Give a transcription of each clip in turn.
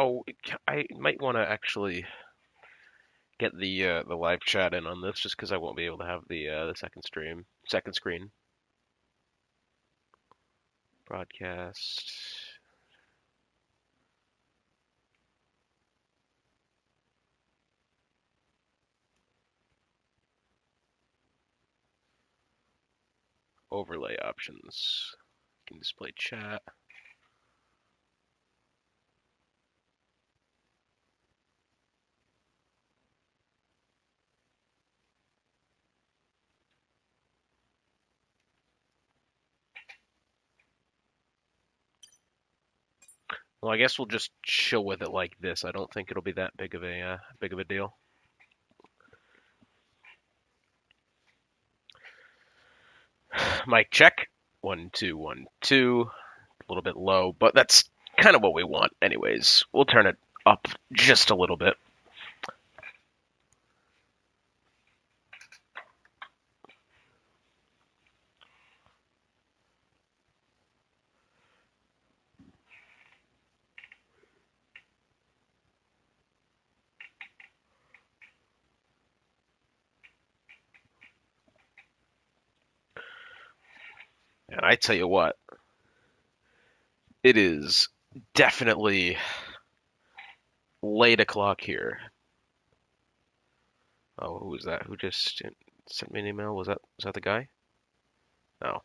Oh, I might want to actually get the live chat in on this, just because I won't be able to have the second screen broadcast. Overlay options. Can display chat. Well, I guess we'll just chill with it like this. I don't think it'll be that big of a deal. Mic check. 1 2 1 2. A little bit low, but that's kind of what we want, anyways. We'll turn it up just a little bit. And I tell you what, it is definitely late o'clock here. Oh, who was that? Who just sent me an email? Was that the guy? No.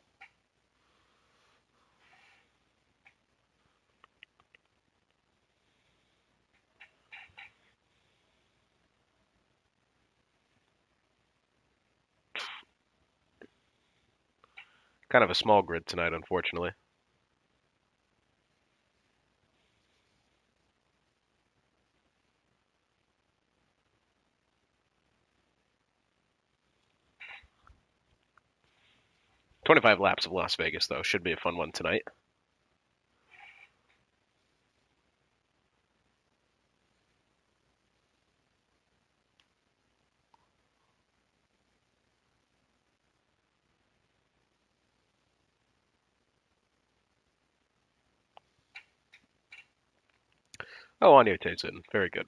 Kind of a small grid tonight, unfortunately. 25 laps of Las Vegas, though. Should be a fun one tonight. Oh, audio takes in. Very good.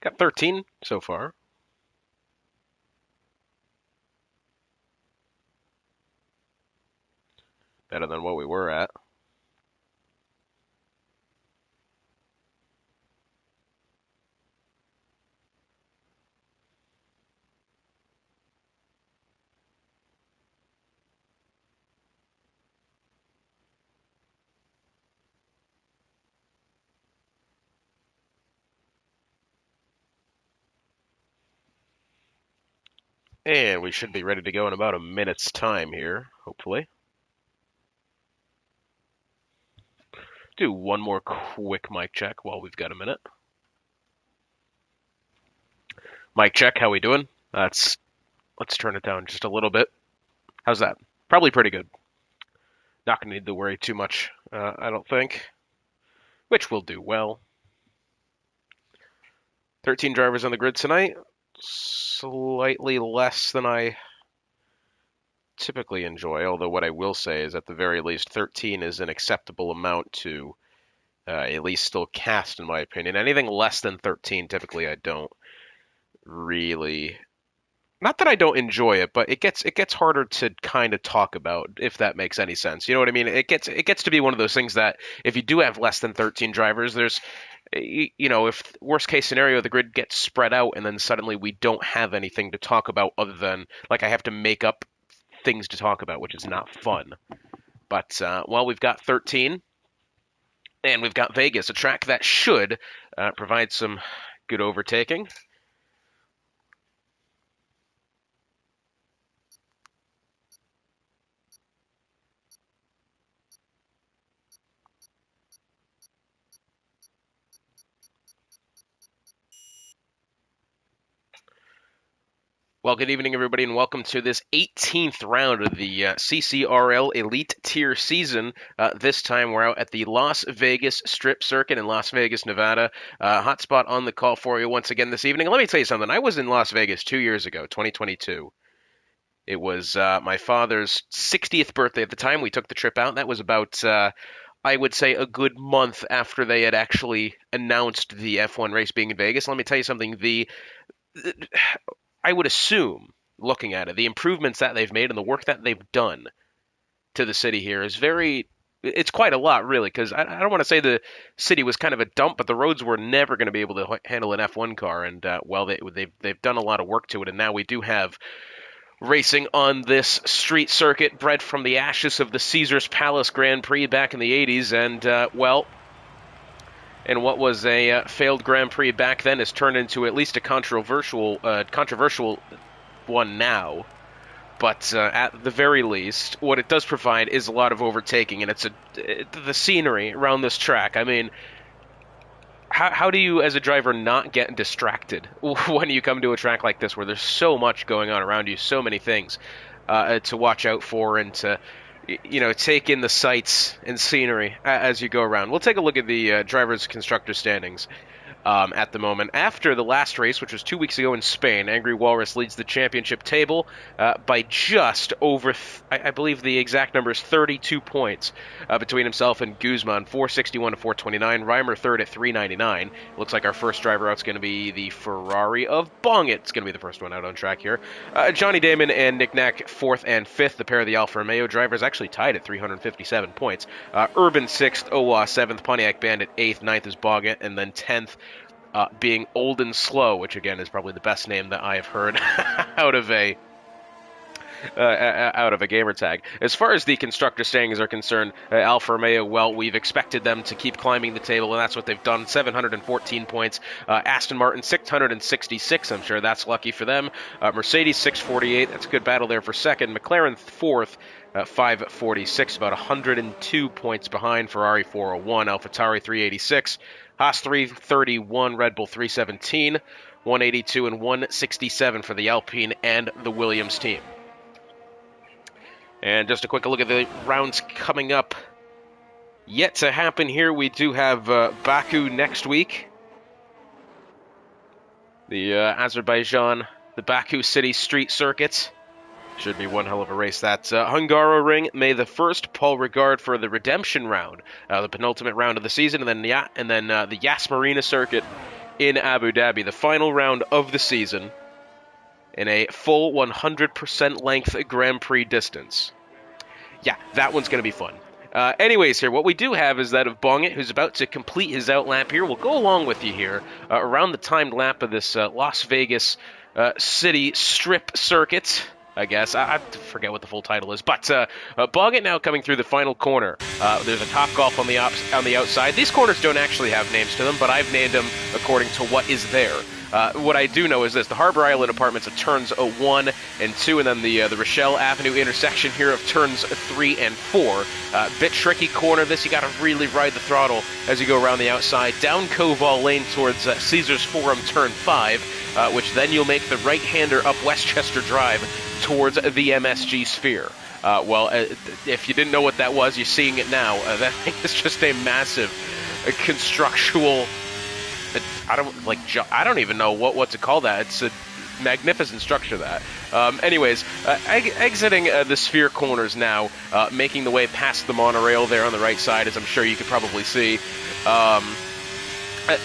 Got 13 so far. Better than what we were at. And we should be ready to go in about a minute's time here, hopefully. Do one more quick mic check while we've got a minute. Mic check, how we doing? Let's turn it down just a little bit. How's that? Probably pretty good. Not gonna need to worry too much, I don't think. which will do well. 13 drivers on the grid tonight. Slightly less than I typically enjoy, although what I will say is at the very least 13 is an acceptable amount to at least still cast, in my opinion. Anything less than 13, typically I don't really... Not that I don't enjoy it, but it gets harder to kind of talk about, if that makes any sense. You know what I mean? It gets to be one of those things that if you do have less than 13 drivers, there's, if worst case scenario, the grid gets spread out and then suddenly we don't have anything to talk about other than, like, I have to make up things to talk about, which is not fun. But, well, we've got 13, and we've got Vegas, a track that should provide some good overtaking. Well, good evening, everybody, and welcome to this 18th round of the CCRL Elite Tier season. This time we're out at the Las Vegas Strip Circuit in Las Vegas, Nevada. Hotspot on the call for you once again this evening. Let me tell you something. I was in Las Vegas 2 years ago, 2022. It was my father's 60th birthday at the time. We took the trip out. That was about, I would say, a good month after they had actually announced the F1 race being in Vegas. Let me tell you something. I would assume, looking at it, the improvements that they've made and the work that they've done to the city here is it's quite a lot, really, because I don't want to say the city was kind of a dump, but the roads were never going to be able to handle an F1 car, and, well, they've done a lot of work to it, and now we do have racing on this street circuit bred from the ashes of the Caesars Palace Grand Prix back in the 80s, and, well... And what was a failed Grand Prix back then has turned into at least a controversial one now. But at the very least, what it does provide is a lot of overtaking, and the scenery around this track. I mean, how do you, as a driver, not get distracted when you come to a track like this where there's so much going on around you, so many things to watch out for and to... take in the sights and scenery as you go around. We'll take a look at the drivers' constructor standings at the moment. After the last race, which was 2 weeks ago in Spain, Angry Walrus leads the championship table by just over, I believe the exact number is 32 points between himself and Guzman, 461 to 429. Reimer third at 399. Looks like our first driver out's going to be the Ferrari of Bongit. It's going to be the first one out on track here. Johnny Damon and Nick Nack fourth and fifth. The pair of the Alfa Romeo drivers actually tied at 357 points. Urban sixth, Owa seventh, Pontiac Bandit eighth, ninth is Bongit, and then 10th being Old and Slow, which again is probably the best name that I have heard out of a gamer tag. As far as the constructor standings are concerned, Alfa Romeo, well, we've expected them to keep climbing the table, and that's what they've done. 714 points. Aston Martin 666. I'm sure that's lucky for them. Mercedes 648. That's a good battle there for second. McLaren fourth. 546, about 102 points behind. Ferrari 401, AlphaTauri 386, Haas 331, Red Bull 317, 182 and 167 for the Alpine and the Williams team. And just a quick look at the rounds coming up. Yet to happen here, we do have Baku next week. The Azerbaijan, the Baku City Street Circuit. Should be one hell of a race. That's Hungaroring, May the 1st. Paul Regard for the Redemption Round, the penultimate round of the season, and then the Yas Marina Circuit in Abu Dhabi, the final round of the season, in a full 100% length Grand Prix distance. Yeah, that one's going to be fun. Anyways, here, what we do have is that of Bongit, who's about to complete his outlap here. We'll go along with you here around the timed lap of this Las Vegas City Strip Circuit. I guess. I forget what the full title is. But Bongit now coming through the final corner. There's a Top Golf on the outside. These corners don't actually have names to them, but I've named them according to what is there. What I do know is this. The Harbor Island Apartments of turns 1 and 2, and then the Rochelle Avenue intersection here of turns 3 and 4. Bit tricky corner. This, you got to really ride the throttle as you go around the outside. Down Koval Lane towards Caesars Forum turn 5, which then you'll make the right-hander up Westchester Drive towards the MSG Sphere. Well, if you didn't know what that was, you're seeing it now. That is just a massive constructual. I don't even know what to call that. It's a magnificent structure. Anyways, exiting the sphere corners now, making the way past the monorail there on the right side, as I'm sure you could probably see.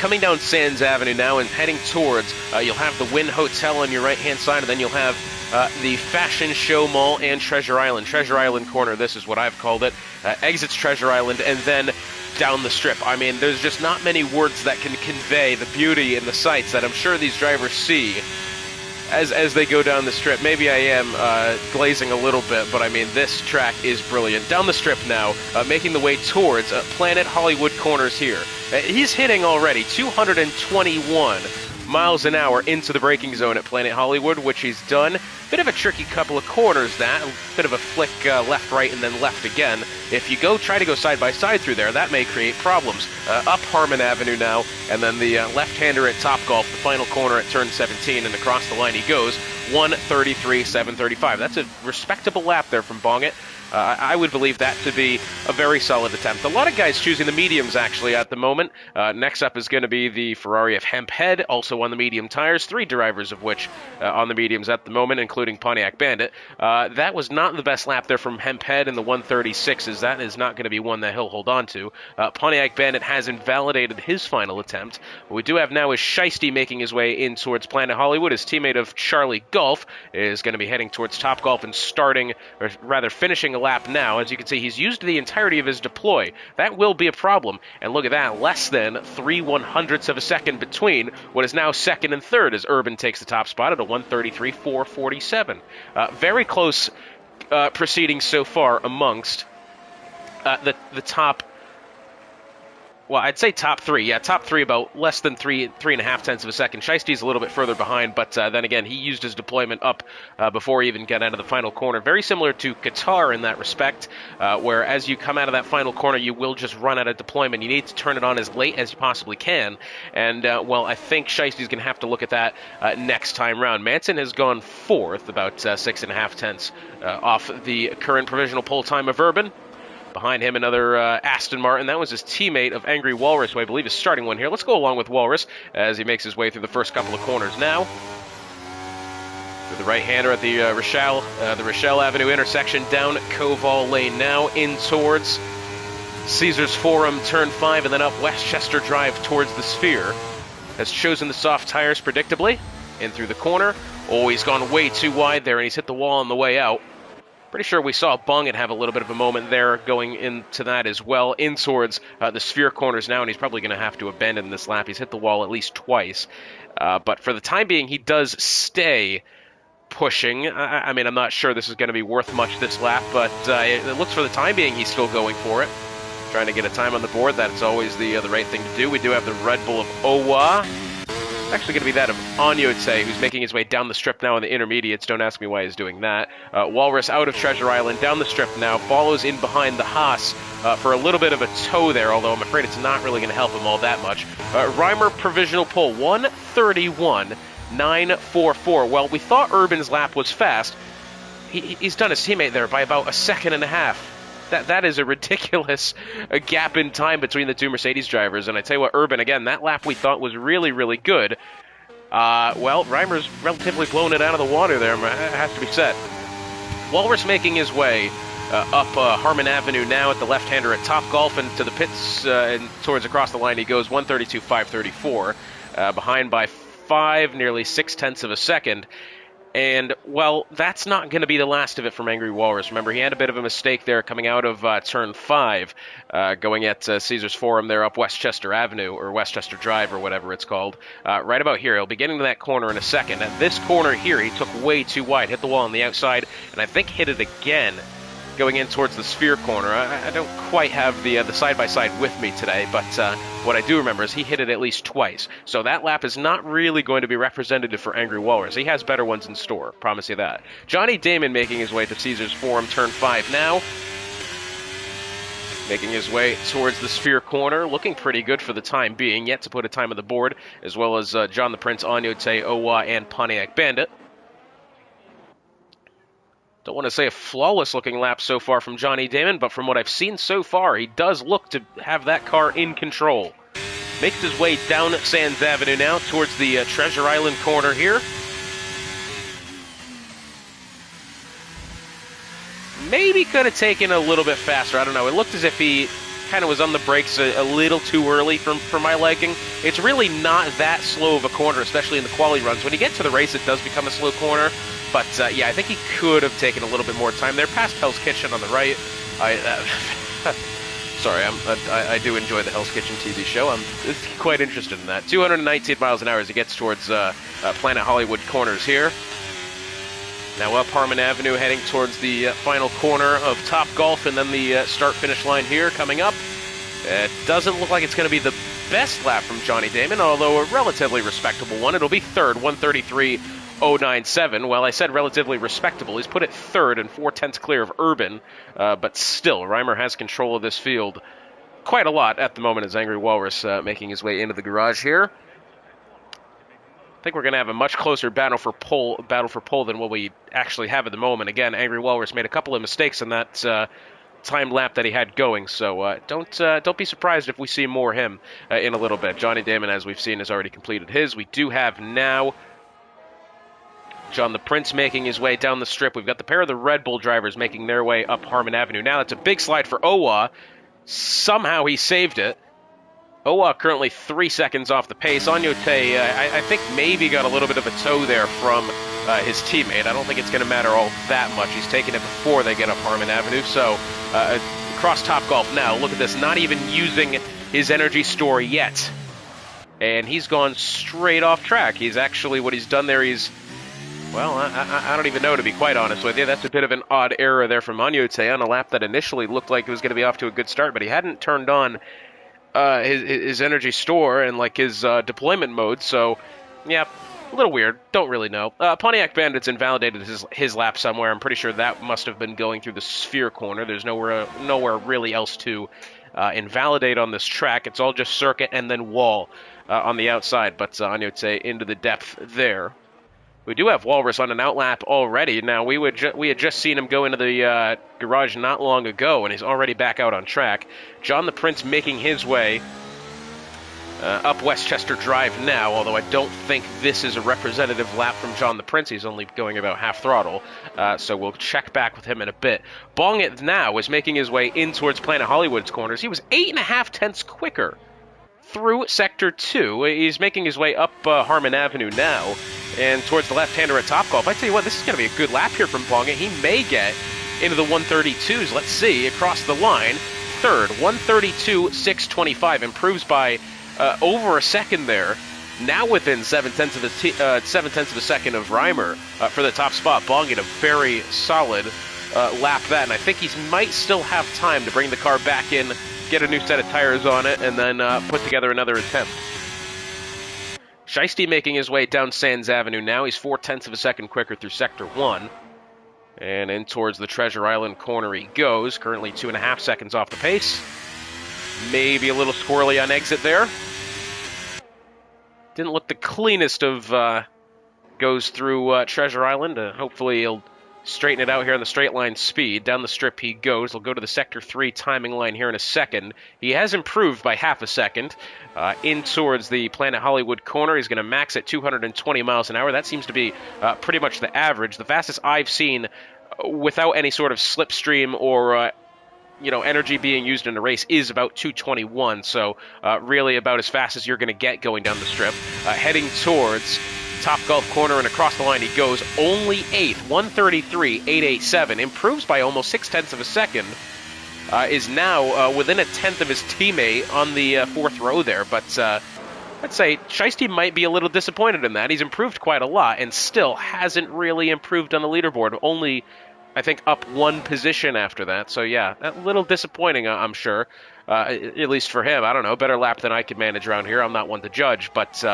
Coming down Sands Avenue now and heading towards, you'll have the Wynn Hotel on your right-hand side, and then you'll have the Fashion Show Mall and Treasure Island. Treasure Island corner, this is what I've called it. Exits Treasure Island, and then down the strip. I mean, there's just not many words that can convey the beauty and the sights that I'm sure these drivers see as they go down the strip. Maybe I am glazing a little bit, but I mean, this track is brilliant. Down the strip now, making the way towards Planet Hollywood corners here. He's hitting already 221 miles an hour into the braking zone at Planet Hollywood, which he's done. Bit of a tricky couple of corners, that. A bit of a flick left, right, and then left again. If you try to go side by side through there, that may create problems. Up Harmon Avenue now, and then the left-hander at Topgolf, the final corner at turn 17, and across the line he goes. 1:33.735. That's a respectable lap there from Bongett. I would believe that to be a very solid attempt. A lot of guys choosing the mediums, actually, at the moment. Next up is going to be the Ferrari of Hemphead, also on the medium tires, 3 drivers of which on the mediums at the moment, including Pontiac Bandit. That was not the best lap there from Hemphead in the 1:36s. That is not going to be one that he'll hold on to. Pontiac Bandit has invalidated his final attempt. What we do have now is Shiesty making his way in towards Planet Hollywood. His teammate of Charlie Golf is going to be heading towards Topgolf and starting, or rather finishing a lap now. As you can see, he's used the entirety of his deploy. That will be a problem. And look at that, less than 3/100ths of a second between what is now second and third as Urban takes the top spot at a 1:33.447. Very close proceedings so far amongst the top. Well, I'd say top 3. Yeah, top 3 about less than 3.5 of a second. Shiesty's a little bit further behind, but then again, he used his deployment up before he even got out of the final corner. Very similar to Qatar in that respect, where as you come out of that final corner, you will just run out of deployment. You need to turn it on as late as you possibly can. And, well, I think Shiesty's going to have to look at that next time round. Manson has gone 4th, about 6.5 off the current provisional pole time of Urban. Behind him, another Aston Martin. That was his teammate of Angry Walrus, who I believe is starting one here. Let's go along with Walrus as he makes his way through the first couple of corners now. With the right-hander at the Rochelle Avenue intersection, down Koval Lane now, in towards Caesars Forum, turn 5, and then up Westchester Drive towards the Sphere. Has chosen the soft tires predictably. In through the corner. Oh, he's gone way too wide there, and he's hit the wall on the way out. Pretty sure we saw Bongett have a little bit of a moment there going into that as well, in towards the Sphere corners now, and he's probably going to have to abandon this lap. He's hit the wall at least twice. But for the time being, he does stay pushing. I mean, I'm not sure this is going to be worth much this lap, but it looks for the time being he's still going for it. Trying to get a time on the board. That's always the right thing to do. We do have the Red Bull of Owa. It's actually going to be that of Anyotse, who's making his way down the strip now in the intermediates. Don't ask me why he's doing that. Walrus out of Treasure Island, down the strip now, follows in behind the Haas for a little bit of a tow there, although I'm afraid it's not really going to help him all that much. Reimer provisional pole, 1:31.944. Well, we thought Urban's lap was fast. He's done his teammate there by about 1.5 seconds. That is a ridiculous gap in time between the two Mercedes drivers. And I tell you what, Urban, again, that lap we thought was really, really good. Well, Reimer's relatively blown it out of the water there, it has to be said. Walrus making his way up Harmon Avenue now at the left-hander at Topgolf, and to the pits and towards across the line he goes, 1:32.534. Behind by 5, nearly 0.6 of a second. And, well, that's not going to be the last of it from Angry Walrus. Remember, he had a bit of a mistake there coming out of turn 5, going at Caesars Forum there up Westchester Avenue, or Westchester Drive, or whatever it's called. Right about here, he'll be getting to that corner in a second. At this corner here, he took way too wide, hit the wall on the outside, and I think hit it again going in towards the Sphere corner. I don't quite have the side-by-side with me today, but what I do remember is he hit it at least twice. So that lap is not really going to be representative for Angry Walrus. He has better ones in store, promise you that. Johnny Damon making his way to Caesars Forum, turn 5 now. Making his way towards the Sphere corner, looking pretty good for the time being, yet to put a time on the board, as well as John the Prince, Anyotse, Owa, and Pontiac Bandit. don't want to say a flawless-looking lap so far from Johnny Damon, but from what I've seen so far, he does look to have that car in control. Makes his way down Sands Avenue now towards the Treasure Island corner here. Maybe could have taken a little bit faster. I don't know. It looked as if he kind of was on the brakes a little too early for my liking. It's really not that slow of a corner, especially in the quali runs. When you get to the race, it does become a slow corner. But, yeah, I think he could have taken a little bit more time there. Past Hell's Kitchen on the right. Sorry, I do enjoy the Hell's Kitchen TV show. I'm quite interested in that. 219 miles an hour as he gets towards Planet Hollywood corners here. Now up Harmon Avenue, heading towards the final corner of Top Golf, and then the start-finish line here coming up. It doesn't look like it's going to be the best lap from Johnny Damon, although a relatively respectable one. It'll be third, 133.097. Well, I said relatively respectable. He's put it third and 4/10 clear of Urban, but still, Reimer has control of this field quite a lot at the moment as Angry Walrus making his way into the garage here. I think we're going to have a much closer battle for pole than what we actually have at the moment. Again, Angry Walrus made a couple of mistakes in that time lap that he had going, so don't be surprised if we see more him in a little bit. Johnny Damon, as we've seen, has already completed his. We do have now John the Prince making his way down the strip. We've got the pair of the Red Bull drivers making their way up Harmon Avenue. Now that's a big slide for Owa. Somehow he saved it. Owa currently 3 seconds off the pace. Agnote, I think maybe got a little bit of a toe there from his teammate. I don't think it's going to matter all that much. He's taking it before they get up Harmon Avenue. So across Top Golf now. Look at this. Not even using his energy store yet. And he's gone straight off track. He's actually, what he's done there, well, I don't even know, to be quite honest with you. That's a bit of an odd error there from Agnote on a lap that initially looked like it was going to be off to a good start, but he hadn't turned on his energy store and like his deployment mode, so yeah, a little weird. Don't really know. Pontiac Bandit's invalidated his lap somewhere. I'm pretty sure that must have been going through the Sphere corner. There's nowhere really else to invalidate on this track. It's all just circuit and then wall on the outside, but Agnote into the depth there. We do have Walrus on an outlap already. Now, we had just seen him go into the garage not long ago, and he's already back out on track. John the Prince making his way up Westchester Drive now, although I don't think this is a representative lap from John the Prince. He's only going about half throttle, so we'll check back with him in a bit. Bong It now is making his way in towards Planet Hollywood's corners. He was 8.5 tenths quicker through Sector 2. He's making his way up Harmon Avenue now and towards the left-hander at Top Golf. I tell you what, this is going to be a good lap here from Bong It. He may get into the 132s. Let's see. Across the line, third, 132.625. Improves by over a second there. Now within 7/10 of a second of Reimer for the top spot. Bong It a very solid lap that, and I think he might still have time to bring the car back in, get a new set of tires on it, and then put together another attempt. Shiesty making his way down Sands Avenue now. He's 4/10 of a second quicker through Sector 1. And in towards the Treasure Island corner he goes. Currently 2.5 seconds off the pace. Maybe a little squirrely on exit there. Didn't look the cleanest of goes through Treasure Island. Hopefully he'll straighten it out here on the straight line speed. Down the strip he goes. He'll go to the Sector 3 timing line here in a second. He has improved by half a second. In towards the Planet Hollywood corner. He's going to max at 220 miles an hour. That seems to be pretty much the average. The fastest I've seen without any sort of slipstream or energy being used in a race is about 221. So really about as fast as you're going to get going down the strip. Heading towards Top Golf corner and across the line he goes. Only 8th, 133.887. Improves by almost 0.6 of a second. Is now within a tenth of his teammate on the fourth row there. But I'd say Shiesty might be a little disappointed in that. He's improved quite a lot and still hasn't really improved on the leaderboard. Only, I think, up one position after that. So, yeah, a little disappointing, I'm sure, at least for him. I don't know, better lap than I could manage around here. I'm not one to judge, but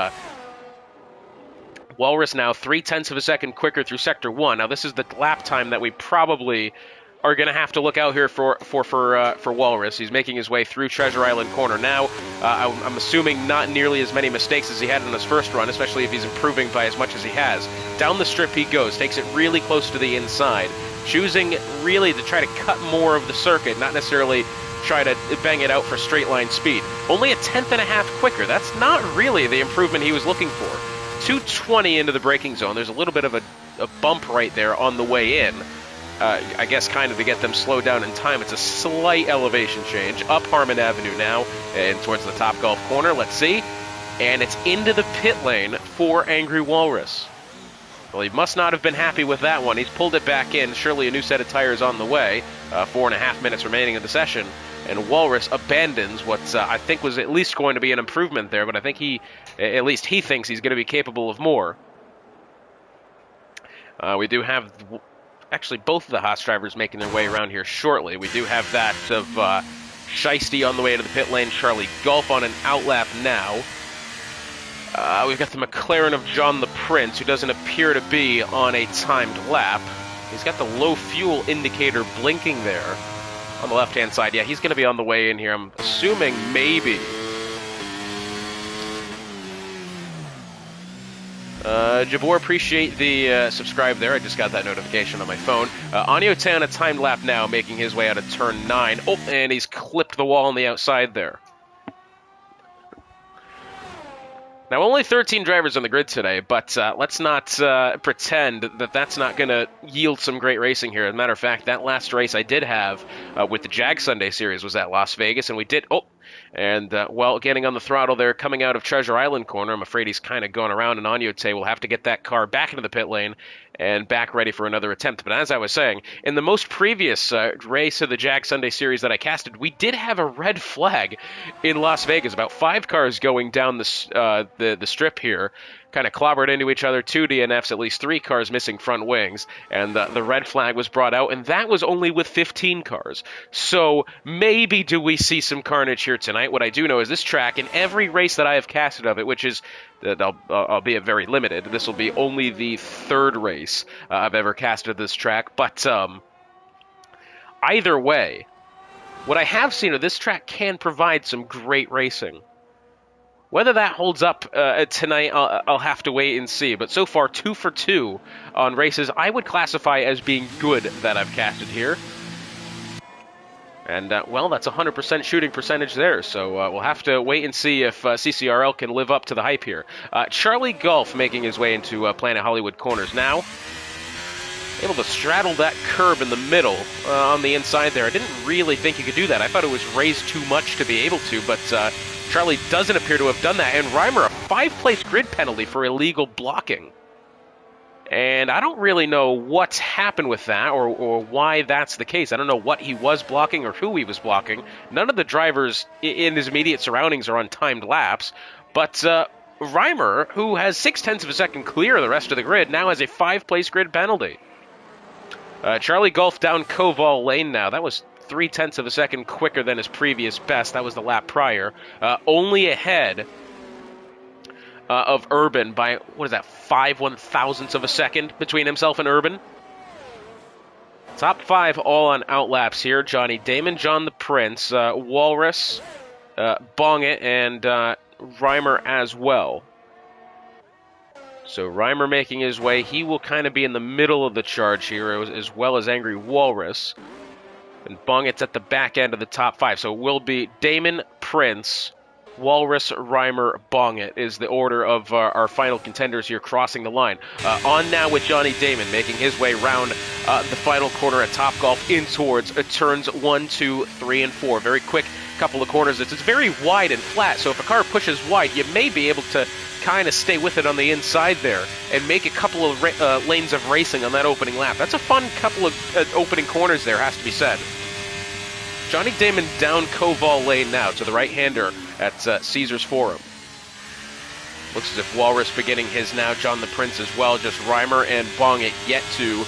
Walrus now 0.3 of a second quicker through Sector 1. Now, this is the lap time that we probably are going to have to look out here for Walrus. He's making his way through Treasure Island corner now. I'm assuming not nearly as many mistakes as he had in his first run, especially if he's improving by as much as he has. Down the strip he goes, takes it really close to the inside. choosing really to try to cut more of the circuit, not necessarily try to bang it out for straight line speed. Only a tenth and a half quicker. That's not really the improvement he was looking for. 220 into the braking zone. There's a little bit of a bump right there on the way in. I guess kind of to get them slowed down in time. It's a slight elevation change. Up Harmon Avenue now and towards the Top Golf corner. Let's see. And it's into the pit lane for Angry Walrus. Well, he must not have been happy with that one. He's pulled it back in. Surely a new set of tires on the way. 4.5 minutes remaining in the session. And Walrus abandons what I think was at least going to be an improvement there, but I think at least he thinks he's going to be capable of more. We do have, actually, both of the Haas drivers making their way around here shortly. We do have that of Shiesty on the way to the pit lane, Charlie Golf on an outlap now. We've got the McLaren of John the Prince, who doesn't appear to be on a timed lap. He's got the low fuel indicator blinking there. On the left-hand side, yeah, he's going to be on the way in here. I'm assuming maybe. Jabor, appreciate the subscribe there. I just got that notification on my phone. Anio on a timed lap now, making his way out of turn 9. Oh, and he's clipped the wall on the outside there. Now, only 13 drivers on the grid today, but let's not pretend that that's not going to yield some great racing here. As a matter of fact, that last race I did have with the Jag Sunday Series was at Las Vegas, and we did... Oh, and, well, getting on the throttle there, coming out of Treasure Island corner. I'm afraid he's kind of going around, and Anyote will have to get that car back into the pit lane and back ready for another attempt. But as I was saying, in the most previous race of the Jag Sunday Series that I casted, we did have a red flag in Las Vegas. About 5 cars going down the strip here, kind of clobbered into each other, 2 DNFs, at least 3 cars missing front wings, and the red flag was brought out, and that was only with 15 cars. So maybe do we see some carnage here tonight? What I do know is this track, in every race that I have casted of it, which is, I'll be very limited, this will be only the 3rd race I've ever casted this track, but either way, what I have seen of this track can provide some great racing. Whether that holds up tonight, I'll have to wait and see. But so far, 2 for 2 on races I would classify as being good that I've casted here. And, well, that's 100% shooting percentage there. So we'll have to wait and see if CCRL can live up to the hype here. Charlie Golf making his way into Planet Hollywood corners now. Able to straddle that curb in the middle on the inside there. I didn't really think he could do that. I thought it was raised too much to be able to, but Charlie doesn't appear to have done that. And Reimer, a 5-place grid penalty for illegal blocking. And I don't really know what's happened with that or why that's the case. I don't know what he was blocking or who he was blocking. None of the drivers in his immediate surroundings are on timed laps, but Reimer, who has 0.6 of a second clear of the rest of the grid, now has a 5-place grid penalty. Charlie Golf down Koval Lane now. That was 0.3 of a second quicker than his previous best. That was the lap prior. Only ahead of Urban by, what is that, 5/1000ths of a second between himself and Urban. Top 5 all on outlaps here. Johnny Damon, John the Prince, Walrus, Bong It, and Reimer as well. So Reimer making his way. He will kind of be in the middle of the charge here, as well as Angry Walrus. And Bongit's at the back end of the top 5. So it will be Damon, Prince, Walrus, Reimer, Bongit is the order of our final contenders here crossing the line. On now with Johnny Damon making his way round the final corner at Top Golf in towards turns 1, 2, 3, and 4. Very quick couple of corners. It's very wide and flat, so if a car pushes wide, you may be able to kind of stay with it on the inside there and make a couple of lanes of racing on that opening lap. That's a fun couple of opening corners there, has to be said. Johnny Damon down Koval Lane now to the right-hander at Caesars Forum. Looks as if Walrus beginning his now, John the Prince as well. Just Reimer and Bongit yet to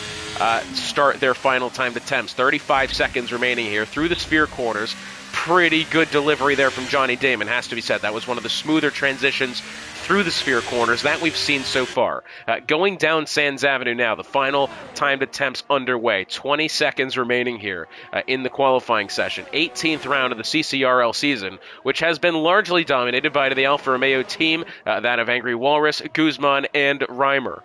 start their final timed attempts. 35 seconds remaining here through the sphere corners. Pretty good delivery there from Johnny Damon, has to be said. That was one of the smoother transitions through the sphere corners that we've seen so far. Going down Sands Avenue now, the final timed attempts underway. 20 seconds remaining here in the qualifying session. 18th round of the CCRL season, which has been largely dominated by the Alfa Romeo team, that of Angry Walrus, Guzman, and Reimer.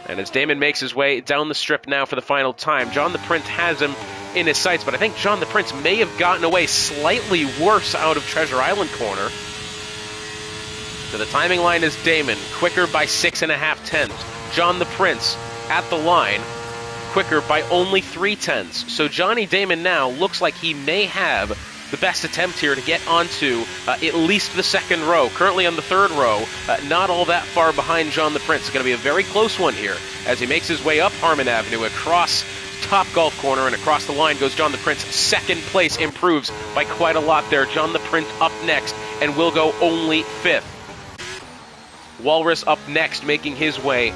And as Damon makes his way down the strip now for the final time, John the Prince has him in his sights, but I think John the Prince may have gotten away slightly worse out of Treasure Island corner. So the timing line is Damon, quicker by 6.5 tenths. John the Prince at the line, quicker by only 3 tenths. So Johnny Damon now looks like he may have the best attempt here to get onto at least the second row. Currently on the third row, not all that far behind John the Prince. It's going to be a very close one here as he makes his way up Harmon Avenue across top golf corner and across the line goes John the Prince. Second place improves by quite a lot there. John the Prince up next and will go only 5th. Walrus up next, making his way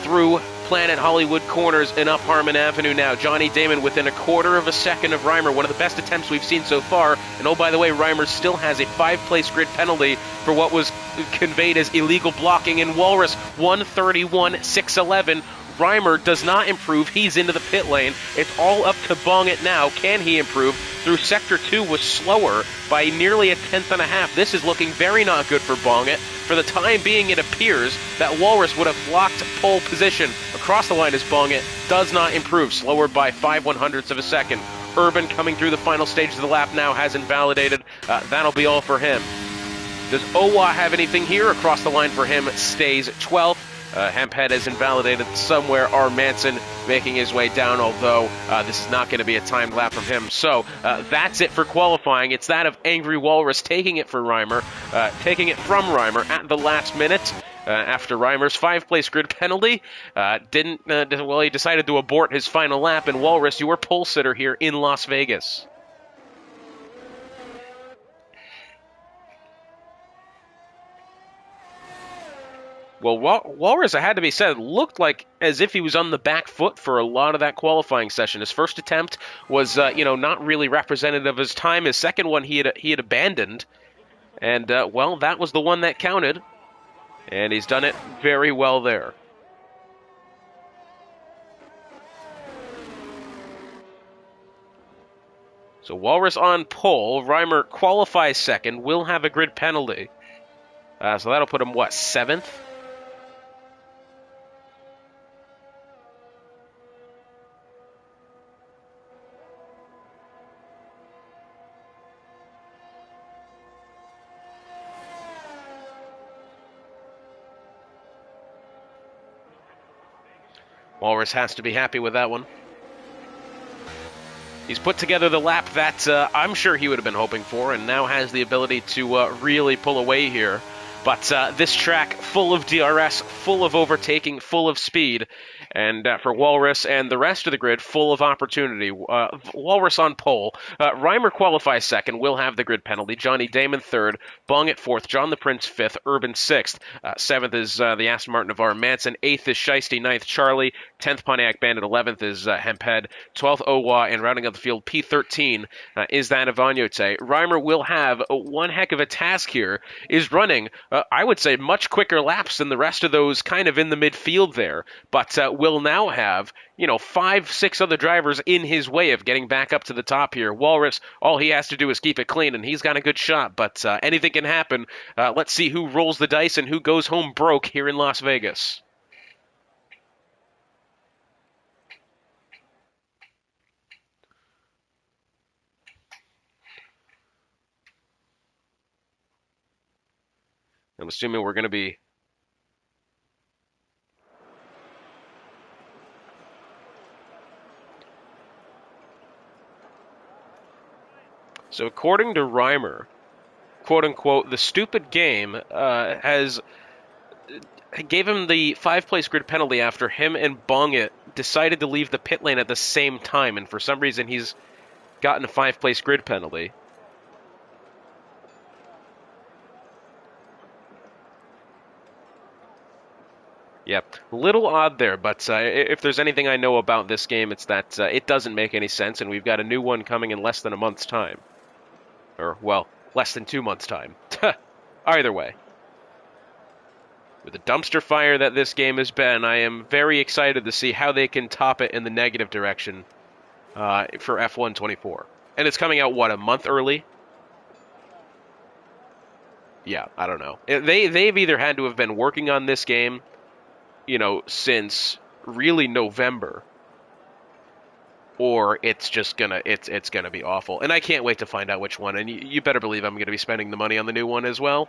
through Planet Hollywood corners and up Harmon Avenue now. Johnny Damon within a quarter of a second of Reimer, one of the best attempts we've seen so far. And oh, by the way, Reimer still has a 5-place grid penalty for what was conveyed as illegal blocking in Walrus. 131.611. Reimer does not improve. He's into the pit lane. It's all up to Bongit now. Can he improve? Through Sector 2 was slower by nearly 1.5 tenths. This is looking very not good for Bongit. For the time being, it appears that Walrus would have blocked pole position. Across the line is Bongit. Does not improve. Slower by 5/100ths of a second. Urban coming through the final stage of the lap now has invalidated. That'll be all for him. Does Owa have anything here? Across the line for him stays 12th. Hemphead is invalidated somewhere. R. Manson making his way down, although this is not going to be a timed lap from him. So that's it for qualifying. It's that of Angry Walrus taking it for Reimer, taking it from Reimer at the last minute. After Reimer's 5-place grid penalty, he decided to abort his final lap. And Walrus, your pole sitter here in Las Vegas. Well, Walrus, it had to be said, looked like as if he was on the back foot for a lot of that qualifying session. His first attempt was, not really representative of his time. His second one he had abandoned, and that was the one that counted, and he's done it very well there. So Walrus on pole. Reimer qualifies second. Will have a grid penalty, so that'll put him 7th. Walrus has to be happy with that one. He's put together the lap that I'm sure he would have been hoping for, and now has the ability to really pull away here. But this track, full of DRS, full of overtaking, full of speed, and for Walrus and the rest of the grid, full of opportunity. Walrus on pole. Reimer qualifies second, will have the grid penalty. Johnny Damon third, Bongit fourth, John the Prince fifth, Urban sixth. Seventh is the Aston Martin of R. Manson. Eighth is Shiesty, ninth Charlie. 10th Pontiac Bandit, 11th is Hemphead. 12th Owa, and rounding out the field, P13 is that of Agnote. Reimer will have one heck of a task here, is running, I would say, much quicker laps than the rest of those kind of in the midfield there, but will now have, 5, 6 other drivers in his way of getting back up to the top here. Walrus, all he has to do is keep it clean, and he's got a good shot, but anything can happen. Let's see who rolls the dice and who goes home broke here in Las Vegas. I'm assuming we're going to be... So according to Reimer, quote-unquote, the stupid game gave him the 5-place grid penalty after him and Bongit decided to leave the pit lane at the same time, and for some reason he's gotten a 5-place grid penalty. Yep, a little odd there, but if there's anything I know about this game, it's that it doesn't make any sense, and we've got a new one coming in less than a month's time. Or, well, less than 2 months' time. Either way. With the dumpster fire that this game has been, I am very excited to see how they can top it in the negative direction for F1 24. And it's coming out, what, a month early? Yeah, I don't know. They've either had to have been working on this game since really November, or it's just it's gonna be awful. And I can't wait to find out which one. And you better believe I'm gonna be spending the money on the new one as well.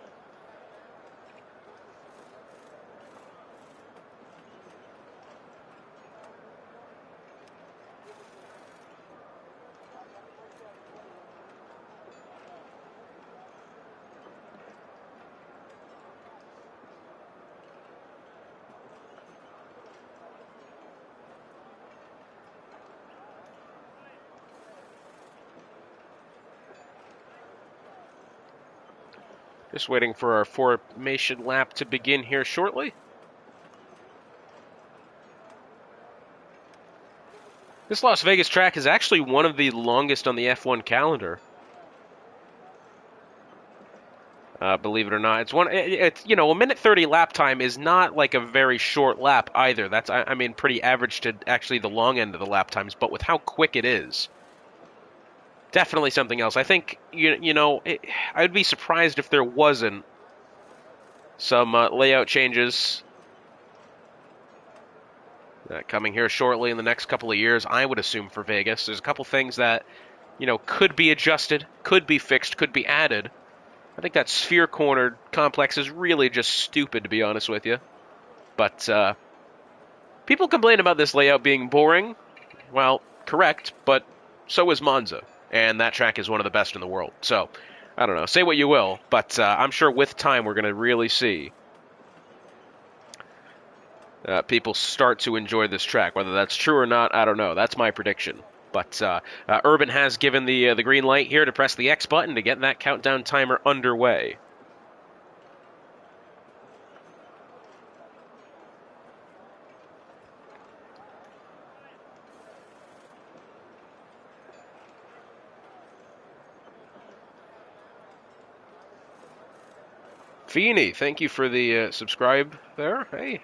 Just waiting for our formation lap to begin here shortly. This Las Vegas track is actually one of the longest on the F1 calendar. Believe it or not, it's a minute 30 lap time is not like a very short lap either. That's I mean pretty average to actually the long end of the lap times, but with how quick it is, definitely something else. I think I'd be surprised if there wasn't some layout changes coming here shortly in the next couple of years. I would assume for Vegas, there's a couple things that could be adjusted, could be fixed, could be added. I think that sphere corner complex is really just stupid, to be honest with you. But people complain about this layout being boring. Well, correct, but so is Monza, and that track is one of the best in the world. So, I don't know, say what you will, but I'm sure with time we're going to really see people start to enjoy this track. Whether that's true or not, I don't know. That's my prediction. But Urban has given the green light here to press the X button to get that countdown timer underway. Feeney, thank you for the subscribe there. Hey.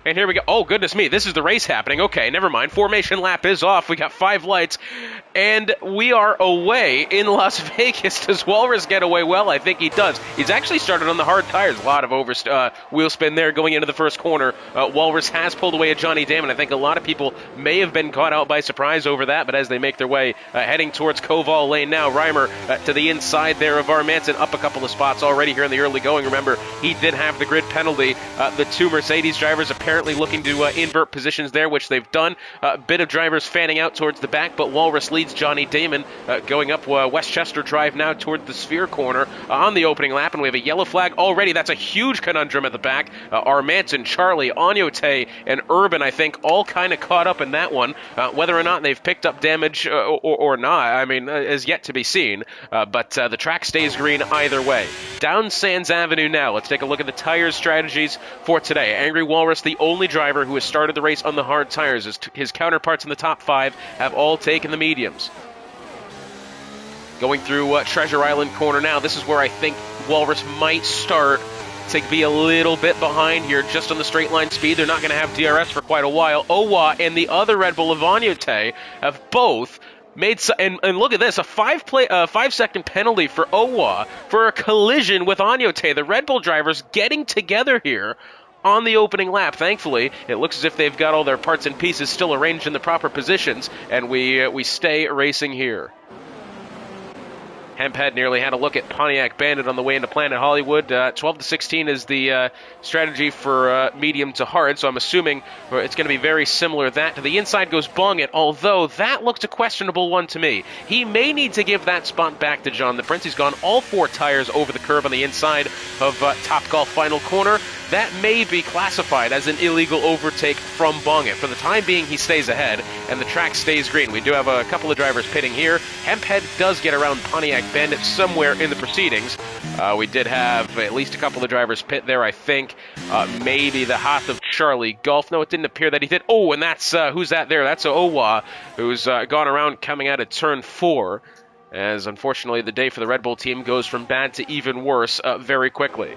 And here we go. Oh, goodness me. This is the race happening. Okay, never mind. Formation lap is off. We got 5 lights. And we are away in Las Vegas. Does Walrus get away well? I think he does. He's actually started on the hard tires. A lot of wheel spin there going into the first corner. Walrus has pulled away at Johnny Damon. I think a lot of people may have been caught out by surprise over that. But as they make their way heading towards Koval Lane now, Reimer to the inside there of Manson, up a couple of spots already here in the early going. Remember, he did have the grid penalty. The 2 Mercedes drivers apparently looking to invert positions there, which they've done. A bit of drivers fanning out towards the back, but Walrus leads Johnny Damon going up Westchester Drive now toward the sphere corner on the opening lap, and we have a yellow flag already. That's a huge conundrum at the back. Armanton, Charlie, Agnote, and Urban, I think, all kind of caught up in that one. Whether or not they've picked up damage or not, I mean, is yet to be seen. But the track stays green either way. Down Sands Avenue now. Let's take a look at the tire strategies for today. Angry Walrus, the only driver who has started the race on the hard tires. His counterparts in the top 5 have all taken the mediums. Going through Treasure Island corner now. This is where I think Walrus might start to be a little bit behind here just on the straight line speed. They're not going to have DRS for quite a while. Owa and the other Red Bull Agnote have both made and look at this, a 5-second penalty for Owa for a collision with Agnote. The Red Bull drivers getting together here on the opening lap. Thankfully, it looks as if they've got all their parts and pieces still arranged in the proper positions, and we stay racing here. Hemphead nearly had a look at Pontiac Bandit on the way into Planet Hollywood. 12 to 16 is the strategy for medium to hard, so I'm assuming it's going to be very similar. That to the inside goes Bung It, although that looked a questionable one to me. He may need to give that spot back to John the Prince. He's gone all 4 tires over the curb on the inside of Topgolf final corner. That may be classified as an illegal overtake from Bung It. For the time being, he stays ahead, and the track stays green. We do have a couple of drivers pitting here. Hemphead does get around Pontiac Bandit somewhere in the proceedings. We did have at least a couple of drivers pit there, I think. Maybe the Hoth of Charlie Golf. No, it didn't appear that he did. Oh, and that's, who's that there? That's Owa, who's gone around coming out of turn 4. As unfortunately the day for the Red Bull team goes from bad to even worse very quickly.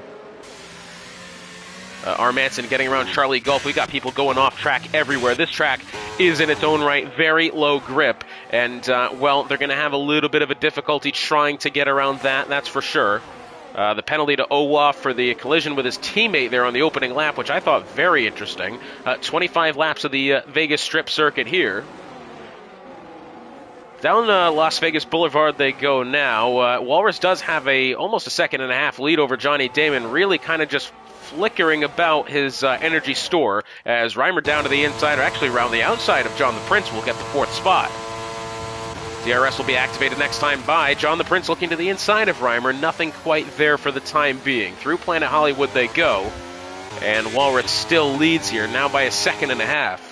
Armanson getting around Charlie Gulf. We got people going off track everywhere. This track is in its own right very low grip, and well, they're going to have a little bit of a difficulty trying to get around that, that's for sure. The penalty to Owa for the collision with his teammate there on the opening lap, which I thought very interesting. 25 laps of the Vegas Strip circuit here. Down Las Vegas Boulevard they go now. Walrus does have almost a second and a half lead over Johnny Damon, really kind of just flickering about his energy store as Reimer down to the inside, or actually around the outside of John the Prince, will get the 4th spot. DRS will be activated next time by John the Prince looking to the inside of Reimer. Nothing quite there for the time being. Through Planet Hollywood they go, and Walrus still leads here, now by a second and a half.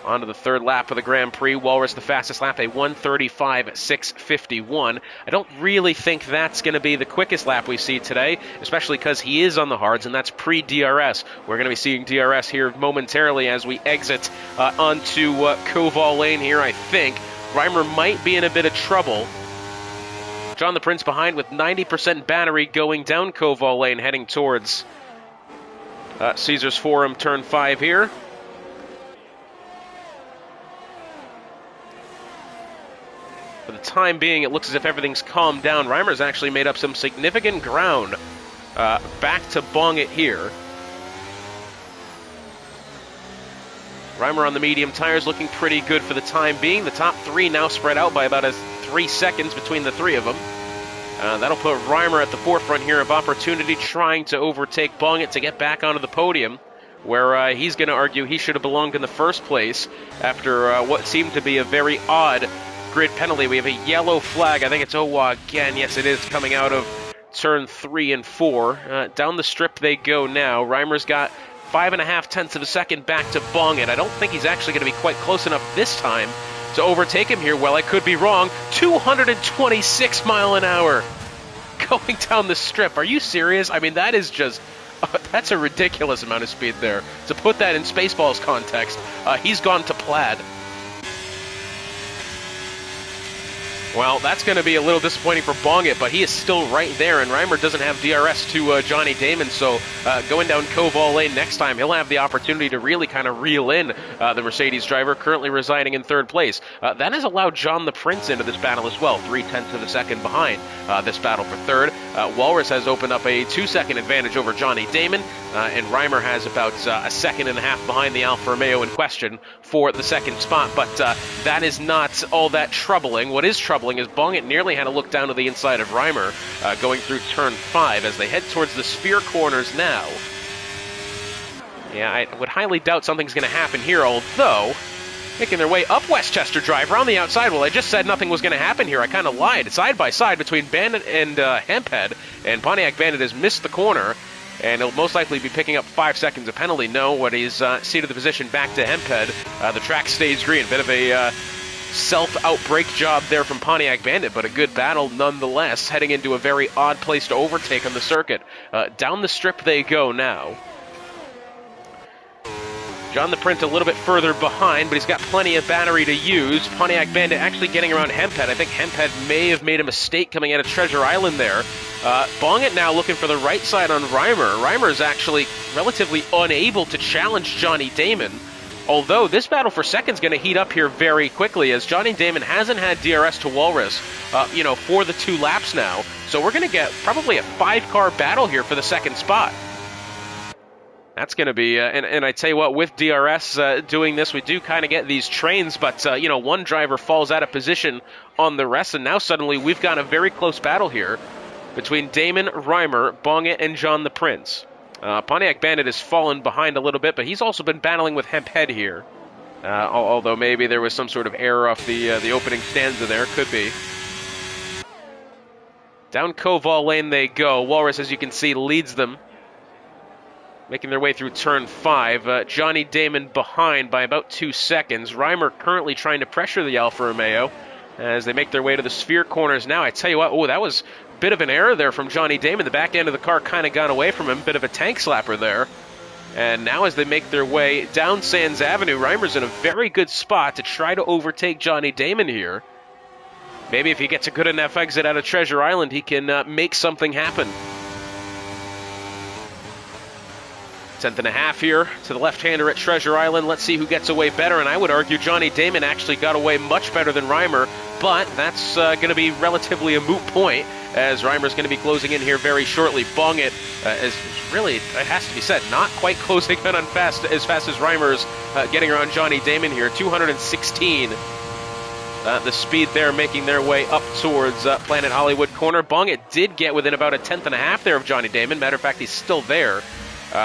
On to the 3rd lap of the Grand Prix. Walrus the fastest lap, a 1:35.651. I don't really think that's going to be the quickest lap we see today, especially because he is on the hards, and that's pre-DRS. We're going to be seeing DRS here momentarily as we exit onto Koval Lane here, I think. Reimer might be in a bit of trouble. John the Prince behind with 90% battery going down Koval Lane, heading towards Caesars Forum Turn 5 here. For the time being, it looks as if everything's calmed down. Reimer's actually made up some significant ground back to Bong It here. Reimer on the medium tires looking pretty good for the time being. The top 3 now spread out by about 3 seconds between the 3 of them. That'll put Reimer at the forefront here of opportunity, trying to overtake Bong It to get back onto the podium, where he's going to argue he should have belonged in the first place after what seemed to be a very odd grid penalty. We have a yellow flag. I think it's Owa again. Yes, it is, coming out of turn 3 and 4. Down the strip they go now. Reimer's got 5.5 tenths of a second back to Bong It. I don't think he's actually going to be quite close enough this time to overtake him here. Well, I could be wrong. 226 mile an hour going down the strip. Are you serious? I mean, that is just... that's a ridiculous amount of speed there. To put that in Spaceballs context, he's gone to plaid. Well, that's going to be a little disappointing for Bong It, but he is still right there, and Reimer doesn't have DRS to Johnny Damon, so going down Koval Lane next time, he'll have the opportunity to really kind of reel in the Mercedes driver currently residing in 3rd place. That has allowed John the Prince into this battle as well, 0.3 of a second behind this battle for 3rd. Walrus has opened up a 2-second advantage over Johnny Damon, and Reimer has about a second and a half behind the Alfa Romeo in question for the 2nd spot, but that is not all that troubling. What is troubling is Bong It nearly had a look down to the inside of Reimer going through turn 5 as they head towards the sphere corners now. Yeah, I would highly doubt something's going to happen here, although making their way up Westchester Drive around the outside. Well, I just said nothing was going to happen here. I kind of lied. Side by side between Bandit and Hemphead, and Pontiac Bandit has missed the corner, and he'll most likely be picking up 5 seconds of penalty. No, what he's ceded the position back to Hemphead. The track stays green. Bit of a self-outbreak job there from Pontiac Bandit, but a good battle nonetheless, heading into a very odd place to overtake on the circuit. Down the strip they go now. John the Prince a little bit further behind, but he's got plenty of battery to use. Pontiac Bandit actually getting around Hemphead. I think Hemphead may have made a mistake coming out of Treasure Island there. Bong It now looking for the right side on Reimer. Reimer is actually relatively unable to challenge Johnny Damon, although this battle for second's going to heat up here very quickly, as Johnny Damon hasn't had DRS to Walrus, for the 2 laps now. So we're going to get probably a 5-car battle here for the 2nd spot. That's going to be, and I tell you what, with DRS doing this, we do kind of get these trains, but, one driver falls out of position on the rest, and now suddenly we've got a very close battle here between Damon, Reimer, Bong It, and John the Prince. Pontiac Bandit has fallen behind a little bit, but he's also been battling with Hemphead here. Although maybe there was some sort of error off the opening stanza there. Could be. Down Koval Lane they go. Walrus, as you can see, leads them, making their way through turn 5. Johnny Damon behind by about 2 seconds. Reimer currently trying to pressure the Alfa Romeo as they make their way to the sphere corners now. I tell you what, that was a bit of an error there from Johnny Damon. The back end of the car kind of got away from him. Bit of a tank slapper there. And now as they make their way down Sands Avenue, Reimer's in a very good spot to try to overtake Johnny Damon here. Maybe if he gets a good enough exit out of Treasure Island, he can make something happen. 10th and a half here to the left-hander at Treasure Island. Let's see who gets away better, and I would argue Johnny Damon actually got away much better than Reimer but that's going to be relatively a moot point, as Reimer's going to be closing in here very shortly. Bongit is really, it has to be said, not quite closing in on as fast as Reimer's getting around Johnny Damon here. 216. The speed there, making their way up towards Planet Hollywood corner. Bongit did get within about a tenth and a half there of Johnny Damon. Matter of fact, he's still there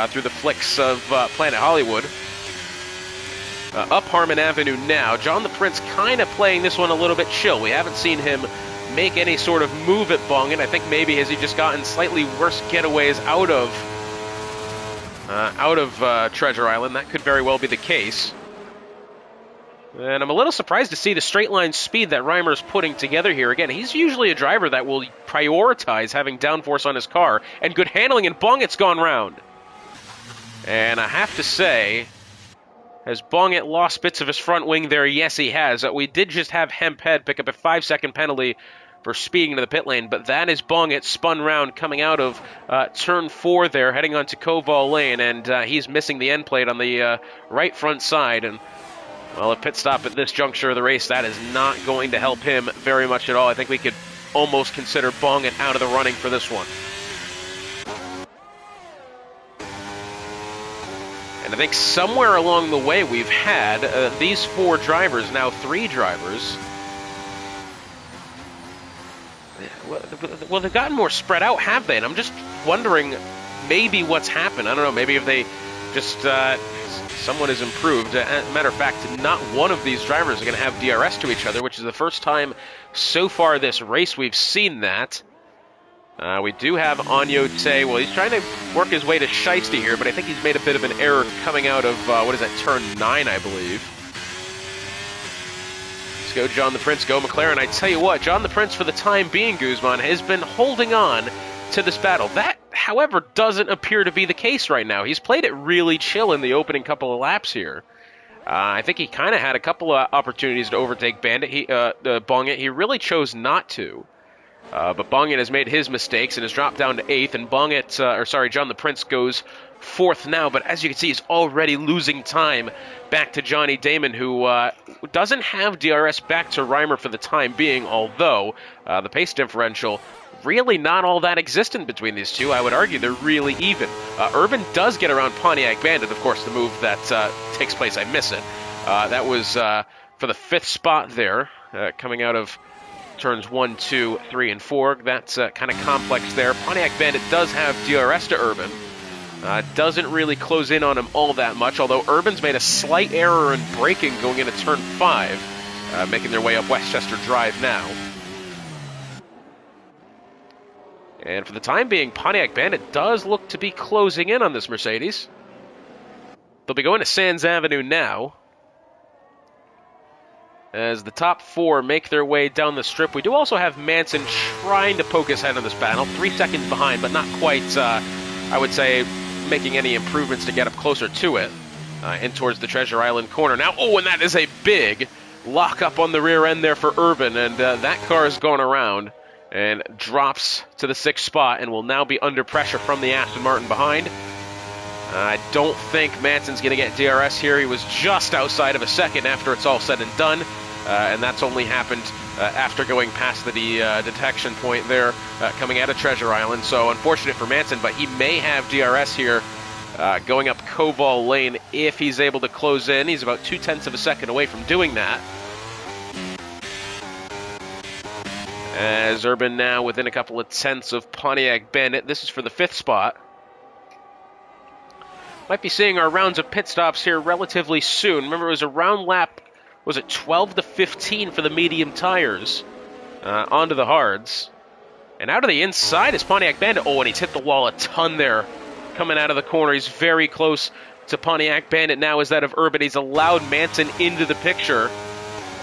through the flicks of Planet Hollywood. Up Harmon Avenue now. John the Prince kind of playing this one a little bit chill. We haven't seen him make any sort of move at Bongit. I think maybe has he just gotten slightly worse getaways out of Treasure Island. That could very well be the case. And I'm a little surprised to see the straight line speed that Reimer's putting together here. Again, he's usually a driver that will prioritize having downforce on his car and good handling, and Bongit's gone round. And I have to say, has Bongit lost bits of his front wing there? Yes, he has. We did just have Hemphead pick up a 5-second penalty for speeding into the pit lane, but that is Bongit spun round coming out of turn 4 there, heading onto Koval Lane, and he's missing the end plate on the right front side. And well, a pit stop at this juncture of the race, that is not going to help him very much at all. I think we could almost consider Bongit out of the running for this one. And I think somewhere along the way we've had these 4 drivers, now 3 drivers. Well, they've gotten more spread out, have they? And I'm just wondering maybe what's happened. I don't know, maybe if they just... someone has improved. As a matter of fact, not one of these drivers are going to have DRS to each other, which is the first time so far this race we've seen that. We do have Anyote. Well, he's trying to work his way to Shiesty here, but I think he's made a bit of an error coming out of, what is that, turn 9, I believe. Let's go John the Prince, go McLaren. I tell you what, John the Prince, for the time being, Guzman, has been holding on to this battle. That, however, doesn't appear to be the case right now. He's played it really chill in the opening couple of laps here. I think he kind of had a couple of opportunities to overtake Bongit. He really chose not to. But Bongit has made his mistakes and has dropped down to 8th, and John the Prince goes 4th now. But as you can see, he's already losing time back to Johnny Damon, who doesn't have DRS back to Reimer for the time being, although the pace differential really not all that existent between these two. I would argue they're really even. Urban does get around Pontiac Bandit, of course, the move that takes place. I miss it. That was for the 5th spot there, coming out of turns 1, 2, 3, and 4. That's kind of complex there. Pontiac Bandit does have DRS to Urban. Doesn't really close in on him all that much, although Urban's made a slight error in braking going into turn 5, making their way up Westchester Drive now. And for the time being, Pontiac Bandit does look to be closing in on this Mercedes. They'll be going to Sands Avenue now, as the top 4 make their way down the strip. We do also have Manson trying to poke his head on this battle. 3 seconds behind, but not quite, I would say, making any improvements to get up closer to it. In towards the Treasure Island corner now. Oh, and that is a big lock up on the rear end there for Urban, and that car has gone around and drops to the 6th spot and will now be under pressure from the Aston Martin behind. I don't think Manson's going to get DRS here. He was just outside of a second after it's all said and done, and that's only happened after going past the detection point there, coming out of Treasure Island. So unfortunate for Manson, but he may have DRS here going up Koval Lane if he's able to close in. He's about 0.2 of a second away from doing that. As Urban now within a couple of tenths of Pontiac Bandit. This is for the 5th spot. Might be seeing our rounds of pit stops here relatively soon. Remember, it was around lap, was it 12 to 15 for the medium tires onto the hards. And out of the inside is Pontiac Bandit. Oh, and he's hit the wall a ton there coming out of the corner. He's very close to Pontiac Bandit now as that of Urban. He's allowed Manson into the picture.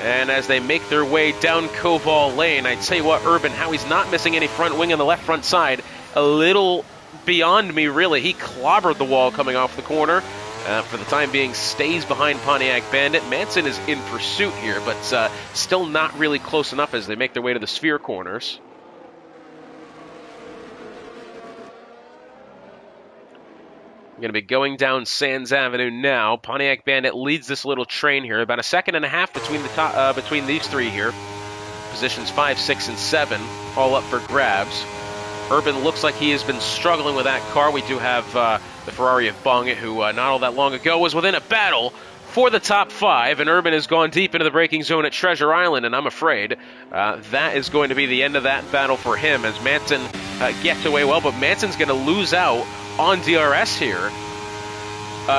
And as they make their way down Koval Lane, I tell you what, Urban, how he's not missing any front wing on the left front side, a little beyond me, really. He clobbered the wall coming off the corner. For the time being, stays behind Pontiac Bandit. Manson is in pursuit here, but still not really close enough as they make their way to the sphere corners. Going to be going down Sands Avenue now. Pontiac Bandit leads this little train here. About 1.5 seconds between between these 3 here. Positions 5, 6, and 7 all up for grabs. Urban looks like he has been struggling with that car. We do have the Ferrari of Bongit, who not all that long ago was within a battle for the top 5, and Urban has gone deep into the braking zone at Treasure Island, and I'm afraid that is going to be the end of that battle for him as Manson gets away well, but Manson's going to lose out on DRS here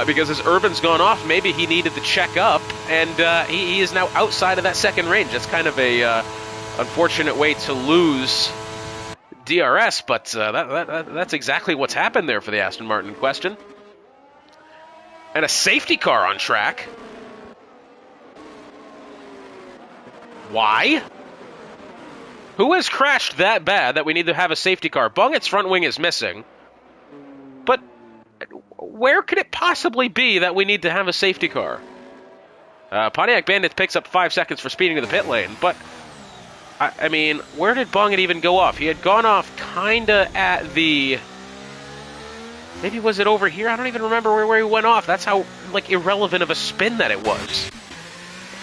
because as Urban's gone off, maybe he needed to check up, and he is now outside of that second range. That's kind of a unfortunate way to lose DRS, but that's exactly what's happened there for the Aston Martin in question. And a safety car on track. Why? Who has crashed that bad that we need to have a safety car? Bungit's front wing is missing. But where could it possibly be that we need to have a safety car? Pontiac Bandit picks up 5 seconds for speeding to the pit lane, but I mean, where did Bongit even go off? He had gone off kinda at the... Maybe was it over here? I don't even remember where he went off. That's how, like, irrelevant of a spin that it was.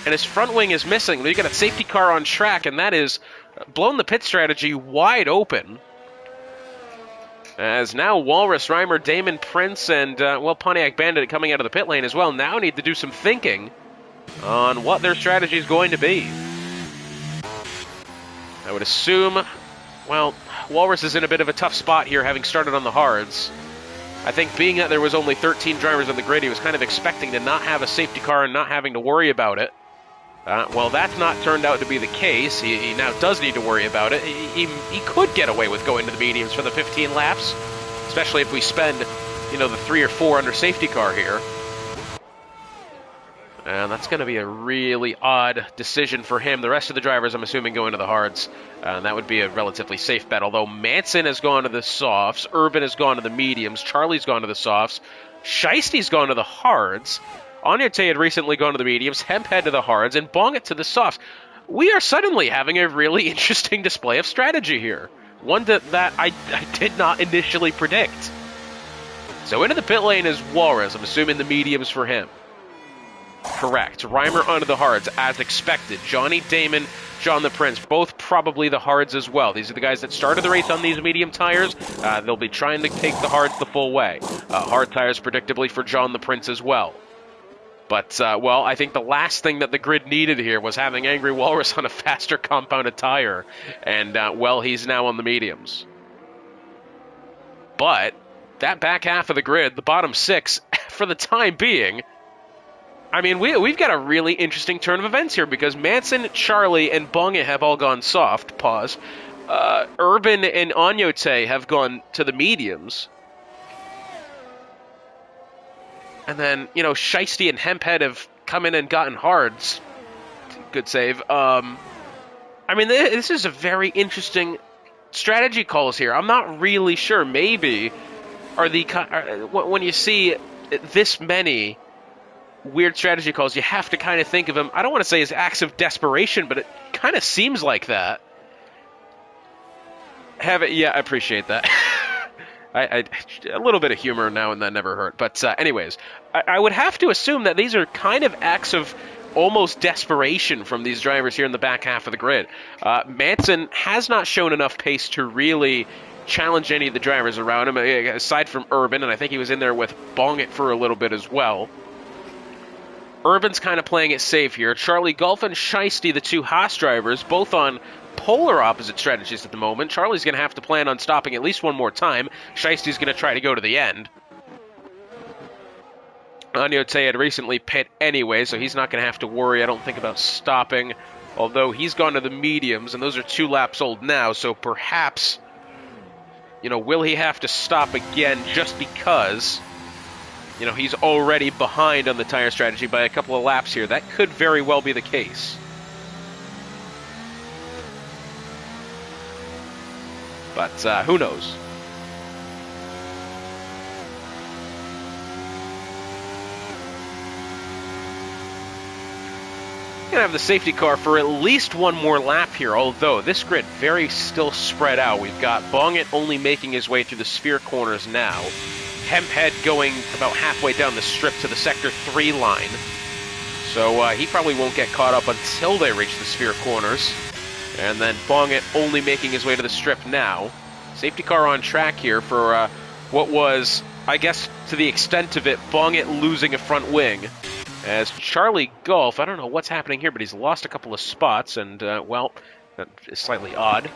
And his front wing is missing. You got a safety car on track, and that is blown the pit strategy wide open. As now Walrus, Reimer, Damon, Prince, and, well, Pontiac Bandit coming out of the pit lane as well now need to do some thinking on what their strategy is going to be. I would assume, well, Walrus is in a bit of a tough spot here, having started on the hards. I think being that there was only 13 drivers on the grid, he was kind of expecting to not have a safety car and not having to worry about it. Well, that's not turned out to be the case. He now does need to worry about it. He could get away with going to the mediums for the 15 laps, especially if we spend, you know, the 3 or 4 under safety car here. And that's going to be a really odd decision for him. The rest of the drivers, I'm assuming, go into the hards. And that would be a relatively safe bet. Although Manson has gone to the softs, Urban has gone to the mediums, Charlie's gone to the softs, Shiesty's gone to the hards, Anyate had recently gone to the mediums, Hemphead to the hards, and Bongit to the softs. We are suddenly having a really interesting display of strategy here. One that I did not initially predict. So into the pit lane is Walrus. I'm assuming the mediums for him. Correct. Reimer onto the hards, as expected. Johnny Damon, John the Prince, both probably the hards as well. These are the guys that started the race on these medium tires. They'll be trying to take the hards the full way. Hard tires, predictably, for John the Prince as well. But, well, I think the last thing that the grid needed here was having Angry Walrus on a faster compounded tire. And, well, he's now on the mediums. But that back half of the grid, the bottom 6, for the time being... I mean, we've got a really interesting turn of events here because Manson, Charlie, and Bongit have all gone soft. Pause. Urban and Anyate have gone to the mediums. And then, you know, Shiesty and Hemphead have come in and gotten hards. Good save. I mean, this is a very interesting strategy calls here. I'm not really sure. Maybe when you see this many weird strategy calls, you have to kind of think of them, I don't want to say as acts of desperation, but it kind of seems like that. Yeah, I appreciate that. A little bit of humor now and then never hurt. But anyways, I would have to assume that these are kind of acts of almost desperation from these drivers here in the back half of the grid. Manson has not shown enough pace to really challenge any of the drivers around him, aside from Urban, and I think he was in there with Bongit for a little bit as well. Urban's kind of playing it safe here. Charlie Golf and Shiesty, the two Haas drivers, both on polar opposite strategies at the moment. Charlie's going to have to plan on stopping at least one more time. Shiesty's going to try to go to the end. Anyate had recently pit anyway, so he's not going to have to worry, I don't think, about stopping. Although he's gone to the mediums, and those are 2 laps old now, so perhaps, you know, will he have to stop again just because... You know, he's already behind on the tire strategy by a couple of laps here. That could very well be the case. But who knows? Going to have the safety car for at least one more lap here, although this grid very still spread out. We've got Bongit only making his way through the sphere corners now. Hemphead going about halfway down the strip to the Sector 3 line. So he probably won't get caught up until they reach the sphere corners. And then Bongett only making his way to the strip now. Safety car on track here for what was, I guess, to the extent of it, Bongett losing a front wing. As Charlie Golf, I don't know what's happening here, but he's lost a couple of spots, and, well, that is slightly odd.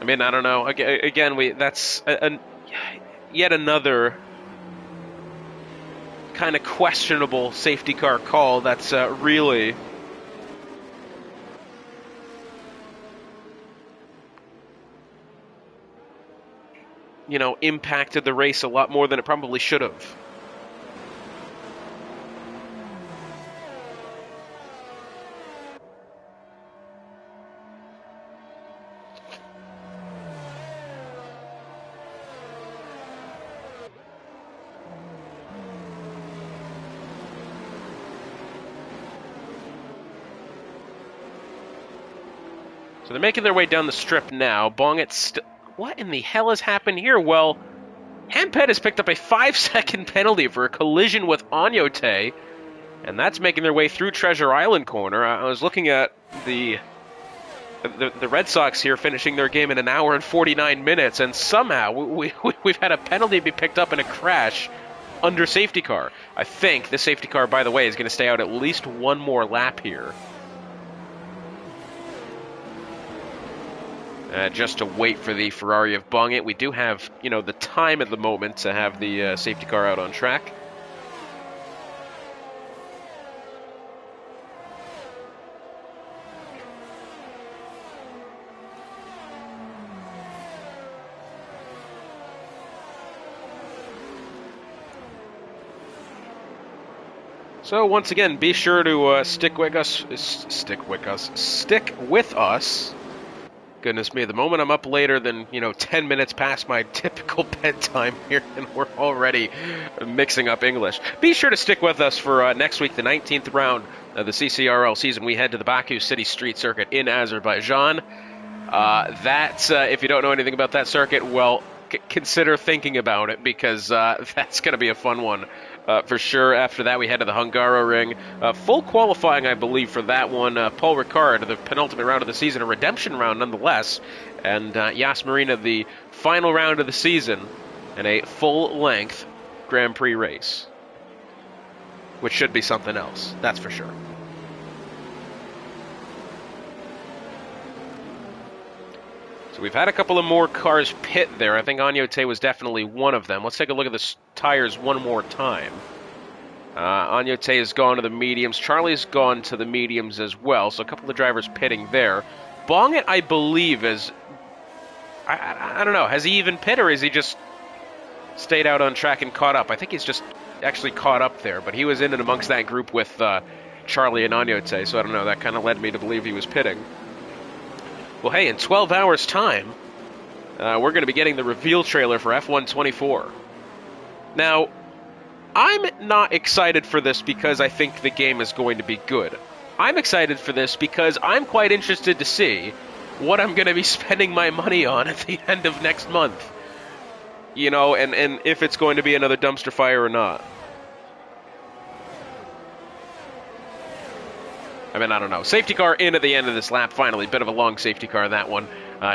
I mean, I don't know. Again, that's yet another kind of questionable safety car call that's really impacted the race a lot more than it probably should have. So they're making their way down the strip now. Bongett what in the hell has happened here? Well, Hampet has picked up a 5-second penalty for a collision with Agnote, and that's making their way through Treasure Island corner. I was looking at the Red Sox here finishing their game in 1 hour and 49 minutes, and somehow we've had a penalty be picked up in a crash under safety car. I think the safety car, by the way, is going to stay out at least one more lap here. Just to wait for the Ferrari of Bongett. We do have, the time at the moment to have the safety car out on track. So once again, be sure to stick with us. Goodness me, the moment I'm up later than, 10 minutes past my typical bedtime here, and we're already mixing up English. Be sure to stick with us for next week, the 19th round of the CCRL season. We head to the Baku City Street Circuit in Azerbaijan. If you don't know anything about that circuit, well, consider thinking about it, because that's going to be a fun one. For sure. After that, we head to the Hungaroring. Full qualifying, I believe, for that one. Paul Ricard, the penultimate round of the season, a redemption round nonetheless. And Yas Marina, the final round of the season, and a full-length Grand Prix race. Which should be something else, that's for sure. So we've had a couple of more cars pit there. I think Agnote was definitely one of them. Let's take a look at the tires one more time. Agnote has gone to the mediums. Charlie's gone to the mediums as well, so a couple of drivers pitting there. Bongett, I believe, is... I don't know. Has he even pit, or has he just stayed out on track and caught up? I think he's just actually caught up there, but he was in and amongst that group with Charlie and Agnote, so I don't know. That kind of led me to believe he was pitting. Well, hey, in 12 hours' time, we're going to be getting the reveal trailer for F1 24. Now, I'm not excited for this because I think the game is going to be good. I'm excited for this because I'm quite interested to see what I'm going to be spending my money on at the end of next month. And if it's going to be another dumpster fire or not. I mean, I don't know. Safety car in at the end of this lap, finally. Bit of a long safety car, that one,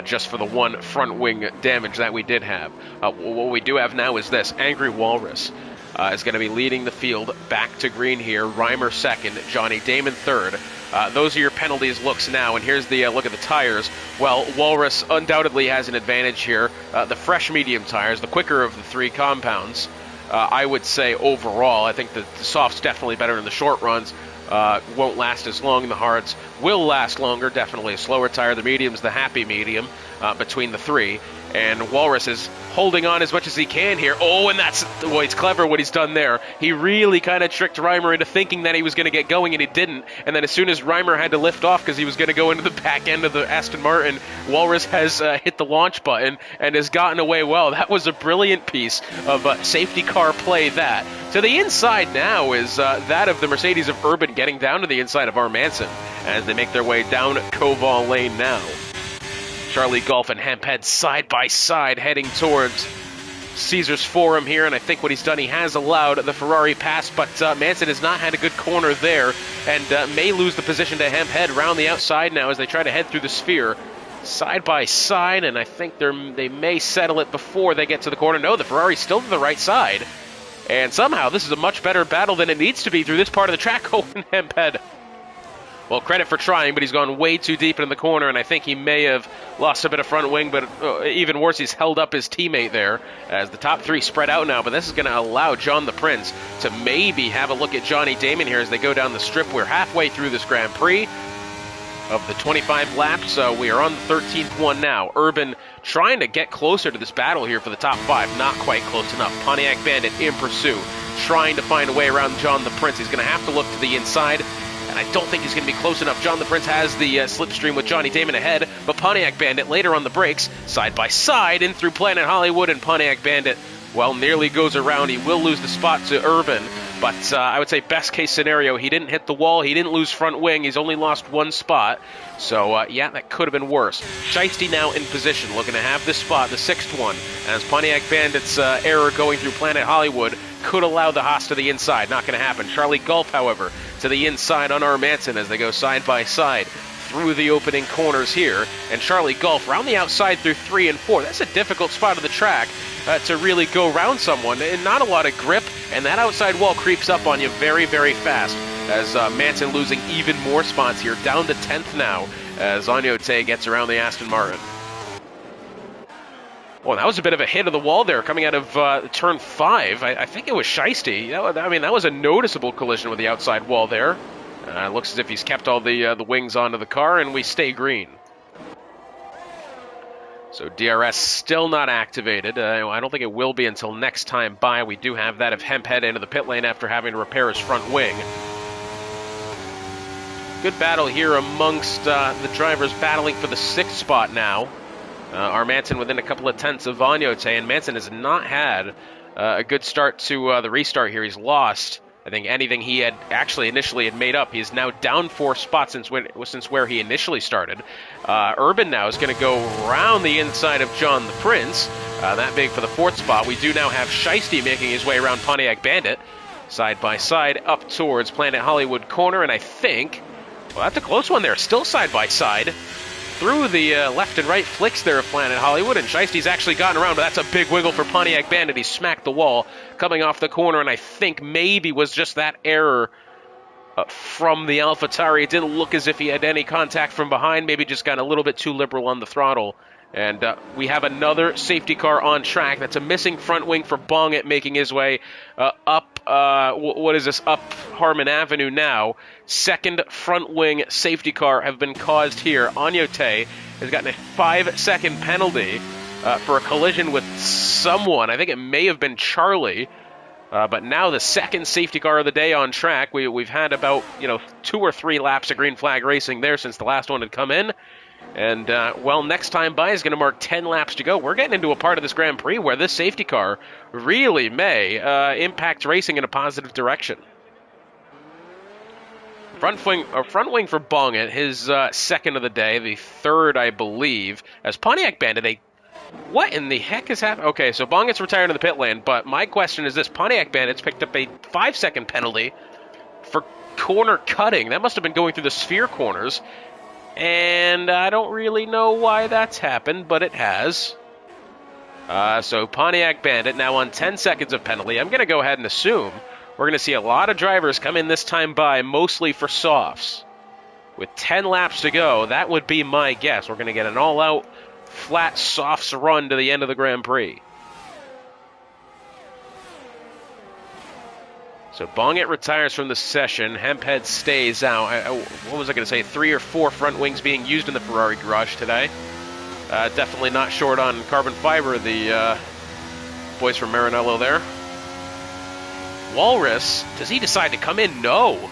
just for the one front wing damage that we did have. What we do have now is this. Angry Walrus is going to be leading the field back to green here. Reimer second, Johnny Damon third. Those are your penalties looks now, and here's the look at the tires. Well, Walrus undoubtedly has an advantage here. The fresh medium tires, the quicker of the three compounds, I would say overall. I think the soft's definitely better in the short runs. Won't last as long. The hards will last longer, definitely a slower tire. The medium's the happy medium between the three. And Walrus is holding on as much as he can here. Oh, and it's clever what he's done there. He really kind of tricked Reimer into thinking that he was going to get going, and he didn't. And then as soon as Reimer had to lift off because he was going to go into the back end of the Aston Martin, Walrus has hit the launch button and has gotten away well. That was a brilliant piece of safety car play, that. So the inside now is that of the Mercedes of Urban getting down to the inside of R. Manson. as they make their way down Koval Lane now. Charlie Golf and Hemphead side by side heading towards Caesars Forum here, and I think what he's done, he has allowed the Ferrari pass, but Manson has not had a good corner there, and may lose the position to Hemphead around the outside now as they try to head through the sphere. Side by side, and I think they may settle it before they get to the corner. No, the Ferrari's still to the right side, and somehow this is a much better battle than it needs to be through this part of the track. Owen Hemphead, well, credit for trying, but he's gone way too deep in the corner, and I think he may have lost a bit of front wing, but even worse, he's held up his teammate there as the top three spread out now, but this is going to allow John the Prince to maybe have a look at Johnny Damon here as they go down the strip. We're halfway through this Grand Prix of the 25 laps, so we are on the 13th one now. Urban trying to get closer to this battle here for the top five, not quite close enough. Pontiac Bandit in pursuit, trying to find a way around John the Prince. He's going to have to look to the inside, and I don't think he's going to be close enough. John the Prince has the slipstream with Johnny Damon ahead, but Pontiac Bandit later on the brakes, side by side in through Planet Hollywood, and Pontiac Bandit, well, nearly goes around. He will lose the spot to Urban, but I would say best case scenario, he didn't hit the wall, he didn't lose front wing, he's only lost one spot, so yeah, that could have been worse. Shiesty now in position, looking to have this spot, the sixth one, as Pontiac Bandit's error going through Planet Hollywood could allow the Haas to the inside. Not going to happen. Charlie Golf, however, to the inside on our Manson as they go side by side through the opening corners here. And Charlie Golf round the outside through 3 and 4. That's a difficult spot of the track to really go round someone. And not a lot of grip, and that outside wall creeps up on you very, very fast as Manson losing even more spots here, down to 10th now as Agnote gets around the Aston Martin. Well, that was a bit of a hit of the wall there coming out of turn 5. I think it was Shiesty. I mean, that was a noticeable collision with the outside wall there. Looks as if he's kept all the wings onto the car, and we stay green. So DRS still not activated. I don't think it will be until next time by. We do have that of Hemphead into the pit lane after having to repair his front wing. Good battle here amongst the drivers battling for the 6th spot now. Our Manson within a couple of tenths of Agnote, and Manson has not had a good start to the restart here. He's lost, I think, anything he had actually initially had made up. He is now down 4 spots since where he initially started. Urban now is going to go around the inside of John the Prince, that big for the 4th spot. We do now have Shiesty making his way around Pontiac Bandit, side by side up towards Planet Hollywood corner, and I think, well, that's a close one there, still side by side. Through the left and right flicks there of Planet Hollywood, and Shiesty's actually gotten around, but that's a big wiggle for Pontiac Bandit. He smacked the wall coming off the corner, and I think maybe was just that error from the AlphaTauri. It didn't look as if he had any contact from behind, maybe just got a little bit too liberal on the throttle. And we have another safety car on track. That's a missing front wing for Bongit making his way up, what is this, up Harmon Avenue now. Second front wing safety car have been caused here. Agnote has gotten a 5-second penalty for a collision with someone. I think it may have been Charlie. But now the second safety car of the day on track. We've had about 2 or 3 laps of green flag racing there since the last one had come in. And, well, next time by is going to mark 10 laps to go. We're getting into a part of this Grand Prix where this safety car really may impact racing in a positive direction. Front wing for Bongit, his second of the day, the 3rd, I believe, as Pontiac Bandit. What in the heck is happening? Okay, so Bongit's retired in the pit lane, but my question is this. Pontiac Bandit's picked up a 5-second penalty for corner cutting. That must have been going through the sphere corners. And I don't really know why that's happened, but it has. So Pontiac Bandit now on 10 seconds of penalty. I'm going to go ahead and assume we're going to see a lot of drivers come in this time by, mostly for softs. With 10 laps to go, that would be my guess. We're going to get an all-out, flat softs run to the end of the Grand Prix. So Bongit retires from the session. Hemphead stays out. What was I going to say? 3 or 4 front wings being used in the Ferrari garage today. Definitely not short on carbon fiber, the boys from Maranello there. Walrus, does he decide to come in? No.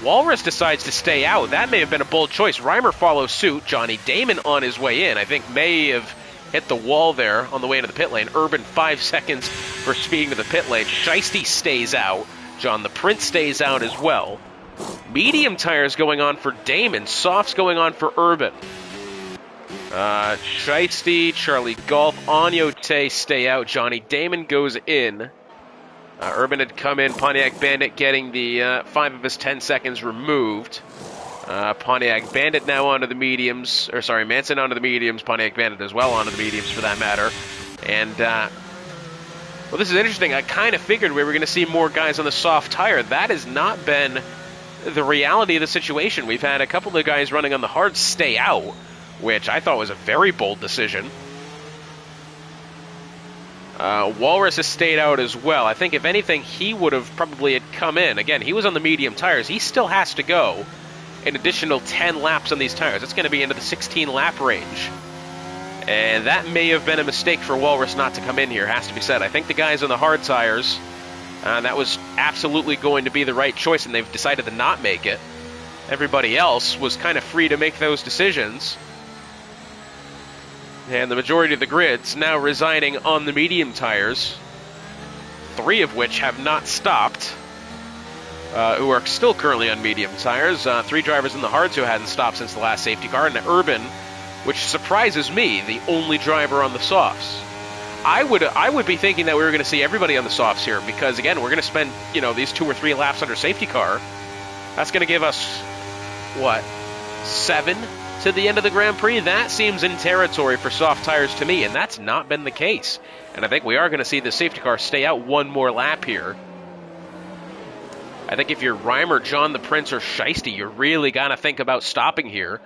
Walrus decides to stay out. That may have been a bold choice. Reimer follows suit. Johnny Damon on his way in. I think may have hit the wall there on the way into the pit lane. Urban 5 seconds for speeding to the pit lane. Shiesty stays out. John the Prince stays out as well. Medium tires going on for Damon. Softs going on for Urban. Shiesty, Charlie Golf, Onyote stay out. Johnny Damon goes in. Urban had come in. Pontiac Bandit getting the 5 of his 10 seconds removed. Pontiac Bandit now onto the mediums. Or sorry, Manson onto the mediums. Pontiac Bandit as well onto the mediums for that matter. And, well, this is interesting. I kind of figured we were going to see more guys on the soft tire. That has not been the reality of the situation. We've had a couple of guys running on the hard stay out, which I thought was a very bold decision. Walrus has stayed out as well. I think if anything, he would have probably had come in. Again, he was on the medium tires. He still has to go an additional 10 laps on these tires. It's going to be into the 16 lap range. And that may have been a mistake for Walrus not to come in here, has to be said. I think the guys on the hard tires, that was absolutely going to be the right choice, and they've decided to not make it. Everybody else was kind of free to make those decisions. And the majority of the grid's now residing on the medium tires, 3 of which have not stopped, who are still currently on medium tires. 3 drivers in the hards who hadn't stopped since the last safety car, and Urban, which surprises me, the only driver on the softs. I would be thinking that we were going to see everybody on the softs here, because again, we're going to spend, these 2 or 3 laps under safety car. That's going to give us, what, 7 to the end of the Grand Prix? That seems in territory for soft tires to me, and that's not been the case. And I think we are going to see the safety car stay out 1 more lap here. I think if you're Reimer, John the Prince, or Shiesty, you're really got to think about stopping here.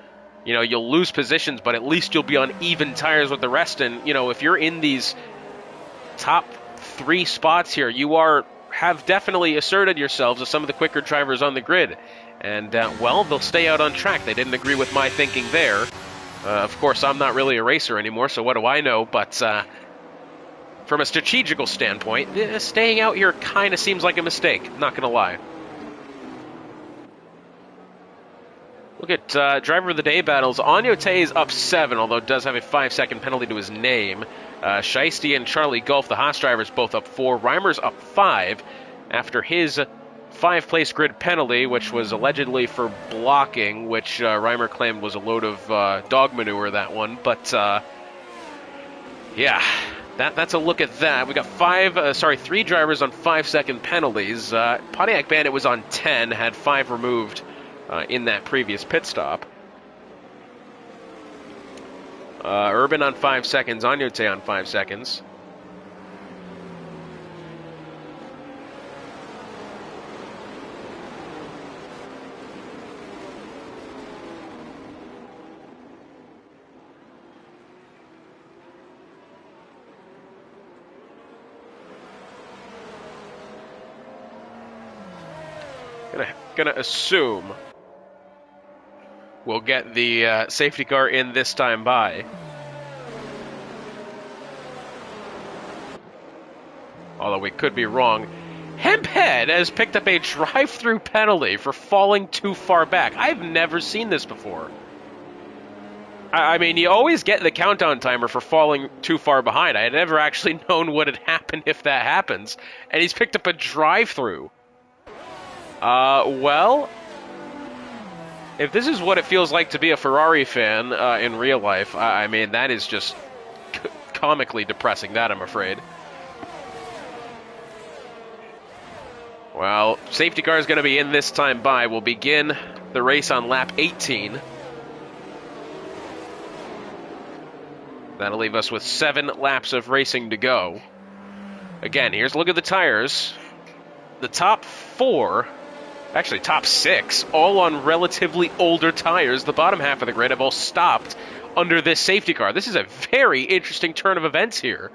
You'll lose positions, but at least you'll be on even tires with the rest. And, if you're in these top 3 spots here, you have definitely asserted yourselves as some of the quicker drivers on the grid. And, well, they'll stay out on track. They didn't agree with my thinking there. Of course, I'm not really a racer anymore, so what do I know? But from a strategical standpoint, staying out here kind of seems like a mistake, not going to lie. Look at Driver of the Day battles. Onyote is up 7, although does have a 5-second penalty to his name. Shiesty and Charlie Golf, the Haas drivers, both up 4. Reimer's up 5 after his 5-place grid penalty, which was allegedly for blocking, which Reimer claimed was a load of dog manure, that one. But, yeah, that's a look at that. We got 3 drivers on 5-second penalties. Pontiac Bandit was on 10, had 5 removed in that previous pit stop. Urban on 5 seconds, Onyote on 5 seconds. Gonna assume we'll get the safety car in this time by. Although we could be wrong. Hemphead has picked up a drive-through penalty for falling too far back. I've never seen this before. I mean, you always get the countdown timer for falling too far behind. I had never actually known what had happened if that happens. And he's picked up a drive-through. Well, if this is what it feels like to be a Ferrari fan in real life, I mean, that is just comically depressing, that I'm afraid. Well, safety car is going to be in this time by. We'll begin the race on lap 18. That'll leave us with 7 laps of racing to go. Again, here's a look at the tires. The top 4... Actually, top 6, all on relatively older tires. The bottom half of the grid have all stopped under this safety car. This is a very interesting turn of events here.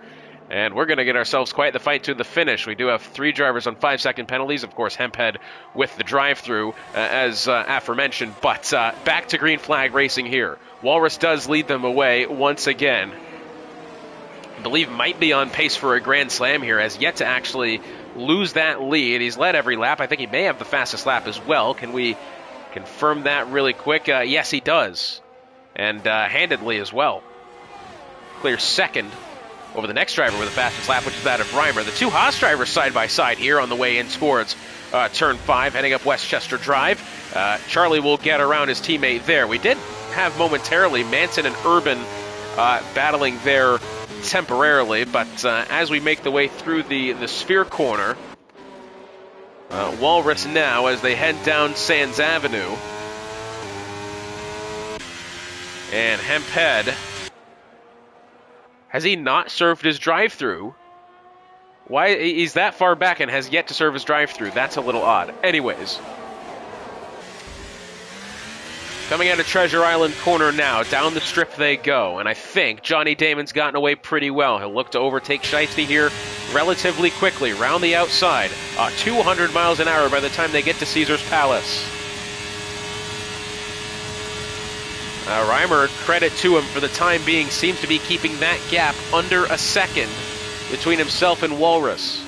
And we're going to get ourselves quite the fight to the finish. We do have 3 drivers on 5-second penalties. Of course, Hemphead with the drive-through, as aforementioned. But back to green flag racing here. Walrus does lead them away once again. I believe might be on pace for a Grand Slam here. Has yet to actually lose that lead. He's led every lap. I think he may have the fastest lap as well. Can we confirm that really quick? Yes, he does. And handedly as well. Clear second over the next driver with the fastest lap, which is that of Reimer. The two Haas drivers side by side here on the way in towards Turn 5, heading up Westchester Drive. Charlie will get around his teammate there. We did have momentarily Manson and Urban battling there temporarily, but as we make the way through the Sphere corner, Walrus now as they head down Sands Avenue. And Hemphead, has he not served his drive-through? Why, he's that far back and has yet to serve his drive-through. That's a little odd. Anyways. Coming out of Treasure Island corner now, down the strip they go, and I think Johnny Damon's gotten away pretty well. He'll look to overtake Shiesty here relatively quickly, round the outside, 200 miles an hour by the time they get to Caesar's Palace. Reimer, credit to him for the time being, seems to be keeping that gap under a second between himself and Walrus.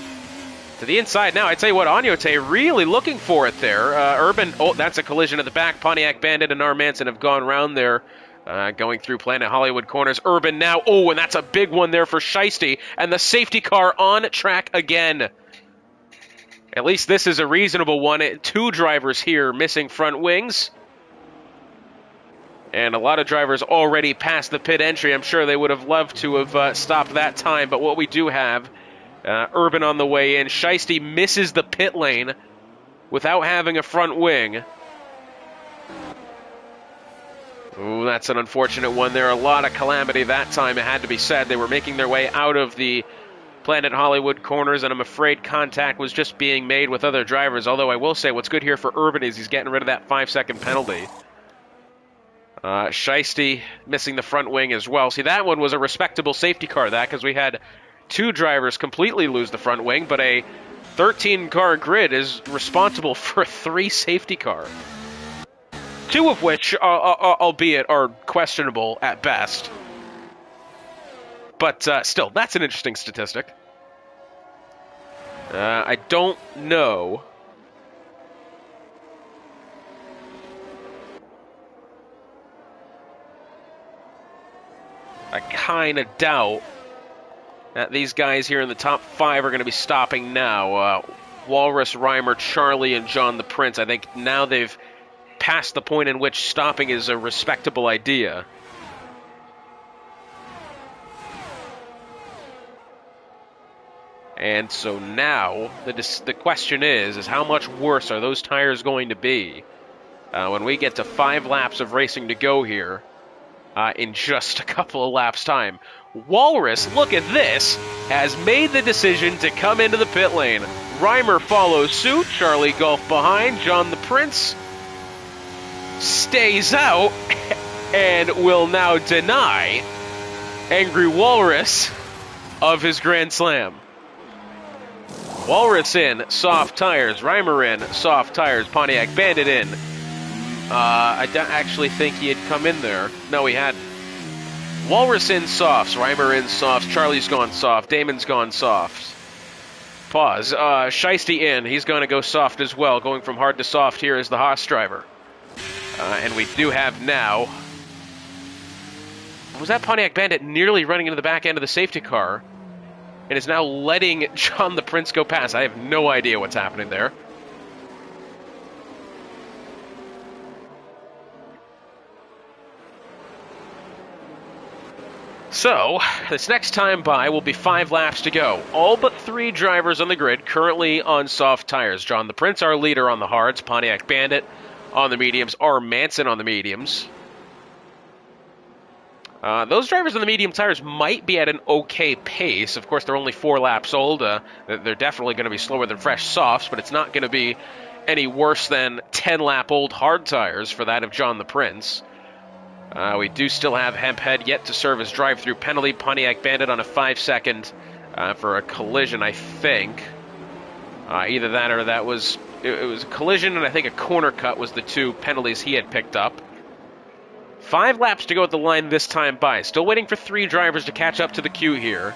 To the inside now, I'd say what, Agnote really looking for it there. Urban, oh, that's a collision at the back. Pontiac Bandit and R. Manson have gone round there, going through Planet Hollywood corners. Urban now, oh, and that's a big one there for Shiesty, and the safety car on track again. At least this is a reasonable one. Two drivers here missing front wings. And a lot of drivers already past the pit entry. I'm sure they would have loved to have stopped that time, but what we do have, Urban on the way in. Shiesty misses the pit lane without having a front wing. Ooh, that's an unfortunate one there. A lot of calamity that time, it had to be said. They were making their way out of the Planet Hollywood corners, and I'm afraid contact was just being made with other drivers. Although I will say what's good here for Urban is he's getting rid of that 5-second penalty. Shiesty missing the front wing as well. See, that one was a respectable safety car, because we had two drivers completely lose the front wing, but a 13-car grid is responsible for 3 safety car. 2 of which, albeit, are questionable at best. But still, that's an interesting statistic. I don't know. I kind of doubt that these guys here in the top 5 are going to be stopping now. Walrus, Reimer, Charlie, and John the Prince. I think now they've passed the point in which stopping is a respectable idea. And so now the question is how much worse are those tires going to be when we get to 5 laps of racing to go here in just a couple of laps' time. Walrus, look at this, has made the decision to come into the pit lane. Reimer follows suit, Charlie Golf behind, John the Prince stays out and will now deny Angry Walrus of his Grand Slam. Walrus in, soft tires, Reimer in, soft tires, Pontiac Bandit in. I don't actually think he had come in there. No, he hadn't. Walrus in softs, Reimer in softs, Charlie's gone soft, Damon's gone soft. Pause. Shiesty in, he's going to go soft as well. Going from hard to soft here is the Haas driver. And we do have now... Was that Pontiac Bandit nearly running into the back end of the safety car? And is now letting John the Prince go past. I have no idea what's happening there. So, this next time by will be 5 laps to go. All but 3 drivers on the grid currently on soft tires. John the Prince, our leader on the hards. Pontiac Bandit on the mediums. R. Manson on the mediums. Those drivers on the medium tires might be at an okay pace. Of course, they're only 4 laps old. They're definitely going to be slower than fresh softs, but it's not going to be any worse than 10-lap-old hard tires for that of John the Prince. We do still have Hemphead yet to serve his drive-through penalty. Pontiac Bandit on a 5-second for a collision, I think. Either that or that was... It was a collision, and I think a corner cut was the 2 penalties he had picked up. 5 laps to go at the line this time by. Still waiting for 3 drivers to catch up to the queue here.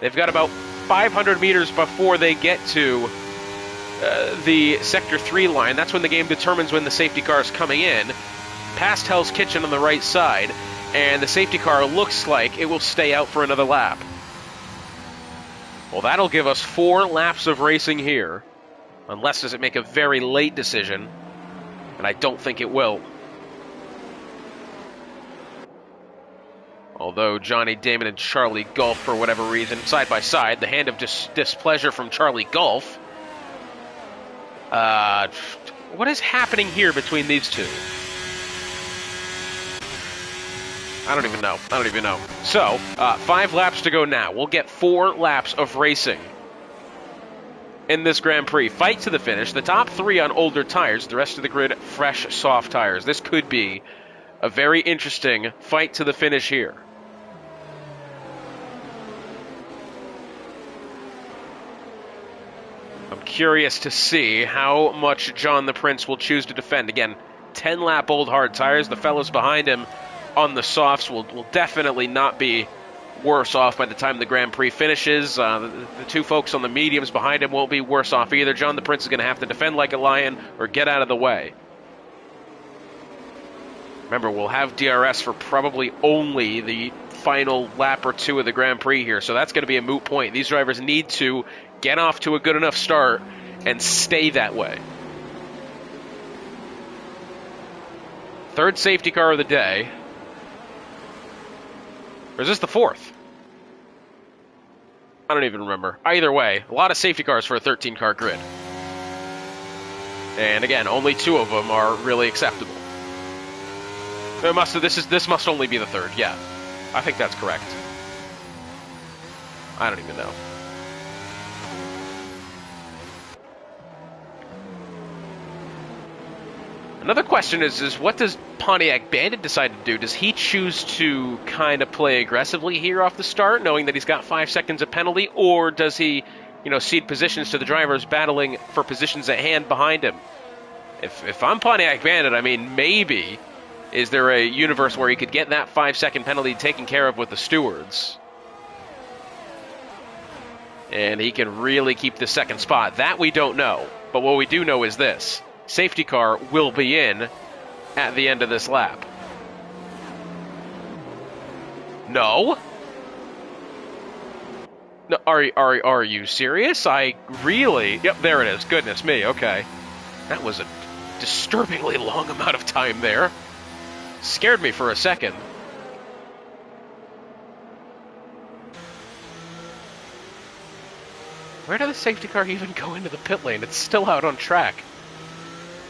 They've got about 500 meters before they get to the Sector 3 line. That's when the game determines when the safety car is coming in. Past Hell's Kitchen on the right side, and the safety car looks like it will stay out for another lap. Well, that'll give us 4 laps of racing here. Unless does it make a very late decision. And I don't think it will. Although Johnny Damon and Charlie Golf, for whatever reason, side by side, the hand of displeasure from Charlie Golf. What is happening here between these two? I don't even know. So, 5 laps to go now. We'll get 4 laps of racing in this Grand Prix. Fight to the finish. The top 3 on older tires. The rest of the grid, fresh, soft tires. This could be a very interesting fight to the finish here. I'm curious to see how much John the Prince will choose to defend. Again, 10-lap old hard tires. The fellows behind him on the softs will definitely not be worse off by the time the Grand Prix finishes. The 2 folks on the mediums behind him won't be worse off either. John the Prince is going to have to defend like a lion or get out of the way. Remember, we'll have DRS for probably only the final lap or 2 of the Grand Prix here, so that's going to be a moot point. These drivers need to get off to a good enough start and stay that way. 3rd safety car of the day. Or is this the 4th? I don't even remember. Either way, a lot of safety cars for a 13-car grid. And again, only 2 of them are really acceptable. This must only be the 3rd, yeah. I think that's correct. I don't even know. Another question is what does Pontiac Bandit decide to do? Does he choose to kind of play aggressively here off the start, knowing that he's got 5 seconds of penalty, or does he, cede positions to the drivers battling for positions at hand behind him? If I'm Pontiac Bandit, I mean, maybe is there a universe where he could get that 5-second penalty taken care of with the stewards? And he can really keep the 2nd spot. That we don't know. But what we do know is this. Safety car will be in at the end of this lap. No? No, are you serious? Yep, there it is. Goodness me, okay. That was a disturbingly long amount of time there. Scared me for a second. Where did the safety car even go into the pit lane? It's still out on track.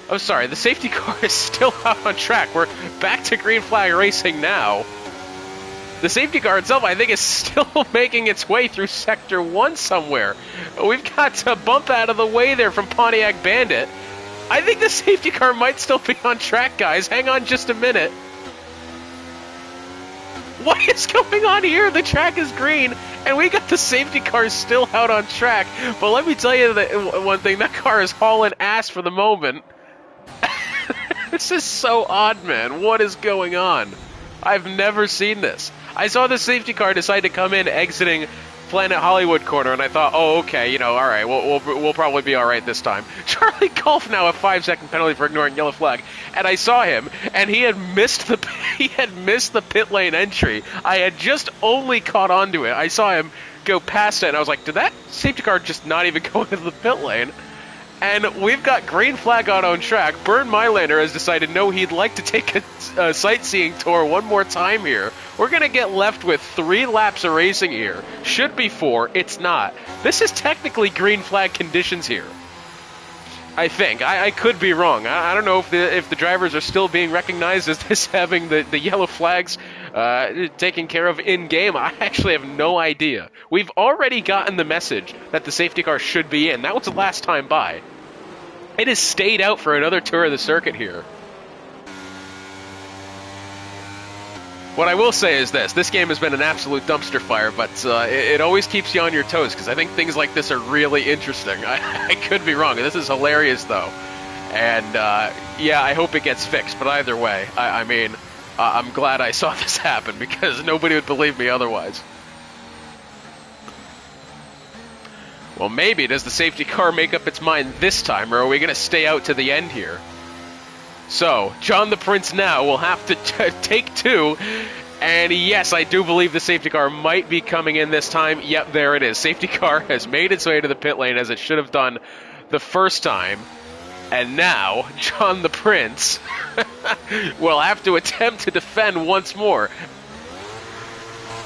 Oh, sorry, the safety car is still out on track. We're back to green flag racing now. The safety car itself, I think, is still making its way through Sector 1 somewhere. We've got to bump out of the way there from Pontiac Bandit. I think the safety car might still be on track, guys. Hang on just a minute. What is going on here? The track is green, and we got the safety car still out on track. But let me tell you one thing. That car is hauling ass for the moment. This is so odd, man. What is going on? I've never seen this. I saw the safety car decide to come in exiting Planet Hollywood corner, and I thought, oh, okay, all right, we'll probably be all right this time. Charlie Golf now a 5-second penalty for ignoring yellow flag, and I saw him, and he had missed the pit lane entry. I had just only caught onto it. I saw him go past it, and I was like, did that safety car just not even go into the pit lane? And we've got green flag out on track. Bernd Mylander has decided, no, he'd like to take a sightseeing tour one more time here. We're going to get left with 3 laps of racing here. Should be 4. It's not. This is technically green flag conditions here. I think. I could be wrong. I don't know if the drivers are still being recognized as this having the yellow flags taken care of in-game. I actually have no idea. We've already gotten the message that the safety car should be in. That was the last time by. It has stayed out for another tour of the circuit here. What I will say is this game has been an absolute dumpster fire, but it always keeps you on your toes, because I think things like this are really interesting. I could be wrong. This is hilarious, though. And, yeah, I hope it gets fixed, but either way, I mean, I'm glad I saw this happen, because nobody would believe me otherwise. Well, maybe does the safety car make up its mind this time, or are we going to stay out to the end here? So, John the Prince now will have to take 2 And yes, I do believe the safety car might be coming in this time. Yep, there it is. Safety car has made its way to the pit lane as it should have done the first time. And now, John the Prince will have to attempt to defend once more.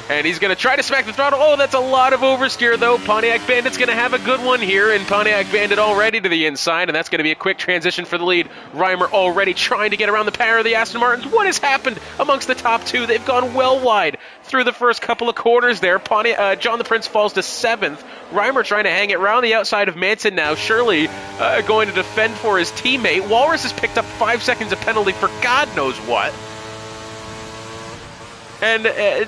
And he's going to try to smack the throttle. Oh, that's a lot of oversteer, though. Pontiac Bandit's going to have a good one here, and Pontiac Bandit already to the inside, and that's going to be a quick transition for the lead. Reimer already trying to get around the pair of the Aston Martins. What has happened amongst the top two? They've gone well wide through the first couple of corners there. John the Prince falls to 7th. Reimer trying to hang it around the outside of Manson now. Shirley going to defend for his teammate. Walrus has picked up 5 seconds of penalty for God knows what. And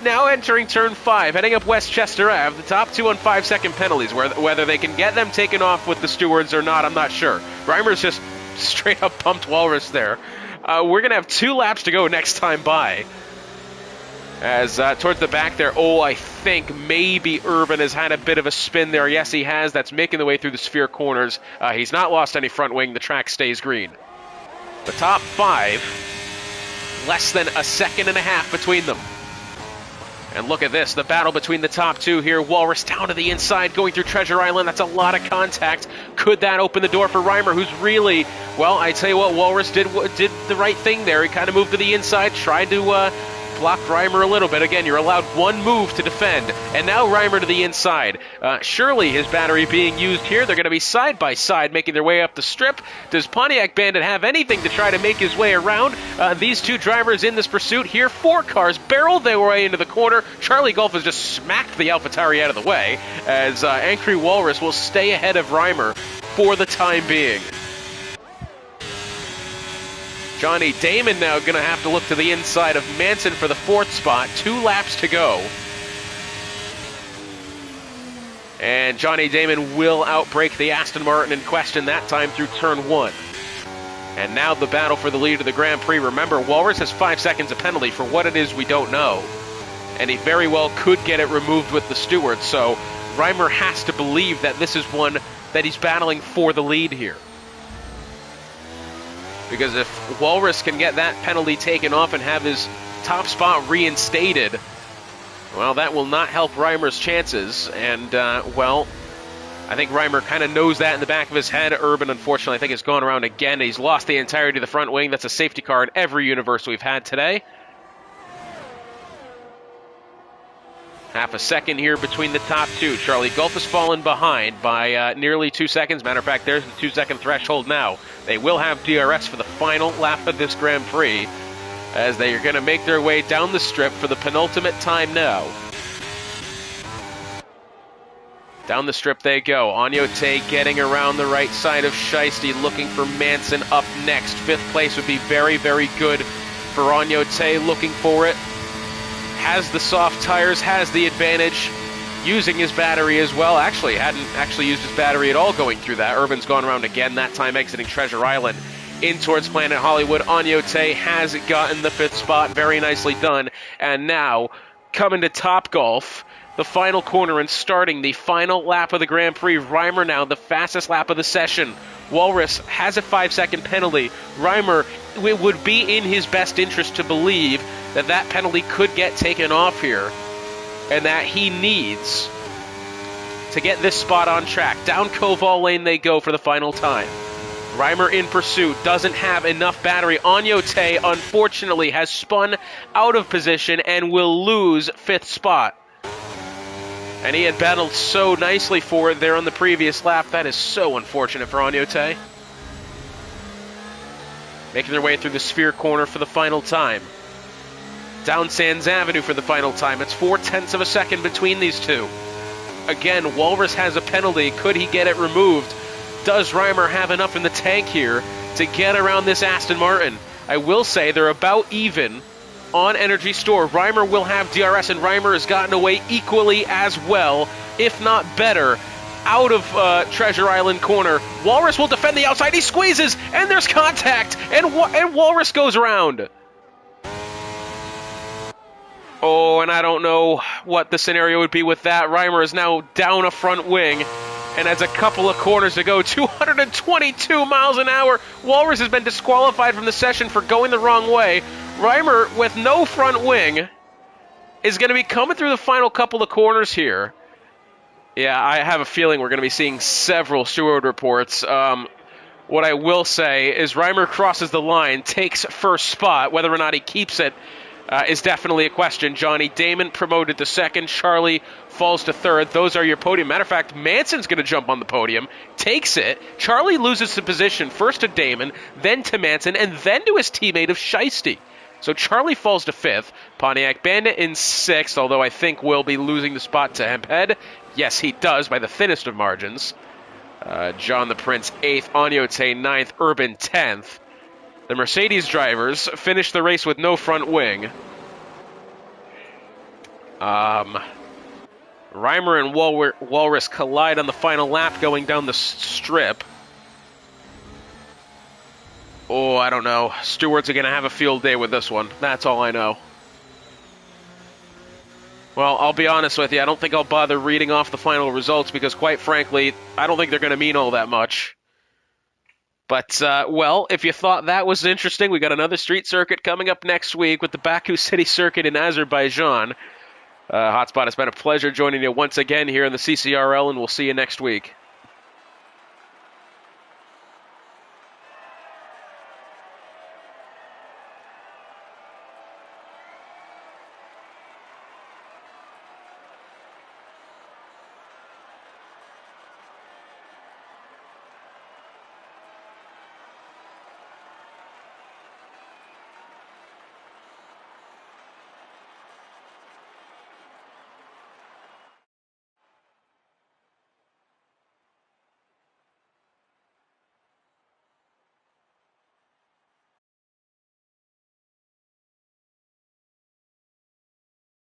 now entering turn 5, heading up Westchester Ave, the top two on 5-second penalties. Whether they can get them taken off with the stewards or not, I'm not sure. Reimer's just straight up pumped Walrus there. We're going to have 2 laps to go next time by. As towards the back there, I think maybe Urban has had a bit of a spin there. Yes, he has. That's making the way through the sphere corners. He's not lost any front wing. The track stays green. The top 5, less than a second and a half between them. And look at this, the battle between the top two here. Walrus down to the inside, going through Treasure Island. That's a lot of contact. Could that open the door for Reimer, who's really, well, I tell you what, Walrus did the right thing there. He kind of moved to the inside, tried to block Reimer a little bit. Again, you're allowed one move to defend. And now Reimer to the inside. Surely his battery being used here. They're going to be side by side, making their way up the strip. Does Pontiac Bandit have anything to try to make his way around? These two drivers in this pursuit here. 4 cars barreled their way into the corner. Charlie Golf has just smacked the AlphaTauri out of the way, as Angry Walrus will stay ahead of Reimer for the time being. Johnny Damon now going to have to look to the inside of Manson for the 4th spot. 2 laps to go. And Johnny Damon will outbrake the Aston Martin in question that time through turn 1. And now the battle for the lead of the Grand Prix. Remember, Walrus has 5 seconds of penalty. For what it is, we don't know. And he very well could get it removed with the steward. So Reimer has to believe that this is one that he's battling for the lead here. Because if Walrus can get that penalty taken off and have his top spot reinstated, well, that will not help Reimer's chances. And, well, I think Reimer kind of knows that in the back of his head. Urban, unfortunately, I think has gone around again. He's lost the entirety of the front wing. That's a safety car in every universe we've had today. Half a second here between the top two. Charlie Gulf has fallen behind by nearly 2 seconds. Matter of fact, there's the 2-second threshold now. They will have DRS for the final lap of this Grand Prix, as they are going to make their way down the strip for the penultimate time now. Down the strip they go. Agnote getting around the right side of Shiesty, looking for Manson up next. 5th place would be very, very good for Agnote, looking for it. Has the soft tires, has the advantage, using his battery as well. Actually, hadn't actually used his battery at all going through that. Urban's gone around again, that time exiting Treasure Island in towards Planet Hollywood. Agnote has gotten the 5th spot, very nicely done. And now, coming to Top Golf, the final corner and starting the final lap of the Grand Prix. Reimer now the fastest lap of the session. Walrus has a 5-second penalty. Reimer, it would be in his best interest to believe that that penalty could get taken off here, and that he needs to get this spot on track. Down Koval Lane they go for the final time. Reimer in pursuit, doesn't have enough battery. Agnote, unfortunately, has spun out of position and will lose 5th spot. And he had battled so nicely for it there on the previous lap. That is so unfortunate for Agnote. Making their way through the sphere corner for the final time. Down Sands Avenue for the final time. It's 0.4 of a second between these two. Again, Walrus has a penalty. Could he get it removed? Does Reimer have enough in the tank here to get around this Aston Martin? I will say they're about even on Energy Store. Reimer will have DRS, and Reimer has gotten away equally as well, if not better, out of Treasure Island corner. Walrus will defend the outside. He squeezes, and there's contact, and Walrus goes around. Oh, and I don't know what the scenario would be with that. Reimer is now down a front wing and has a couple of corners to go. 222 miles an hour. Walrus has been disqualified from the session for going the wrong way. Reimer with no front wing is going to be coming through the final couple of corners here. Yeah, I have a feeling we're going to be seeing several steward reports. What I will say is Reimer crosses the line, takes first spot. Whether or not he keeps it is definitely a question. Johnny Damon promoted to second. Charlie falls to third. Those are your podium. Matter of fact, Manson's going to jump on the podium, takes it. Charlie loses the position first to Damon, then to Manson, and then to his teammate of Shiesty. So Charlie falls to fifth. Pontiac Bandit in sixth, although I think will be losing the spot to Hemphead. Yes, he does, by the thinnest of margins. John the Prince 8th, Anyote 9th, Urban 10th. The Mercedes drivers finished the race with no front wing. Reimer and Walrus collide on the final lap going down the strip. Oh, I don't know. Stewards are going to have a field day with this one. That's all I know. Well, I'll be honest with you. I don't think I'll bother reading off the final results because, quite frankly, I don't think they're going to mean all that much. But, well, if you thought that was interesting, we got another street circuit coming up next week with the Baku City Circuit in Azerbaijan. Hotspot, it's been a pleasure joining you once again here in the CCRL, and we'll see you next week.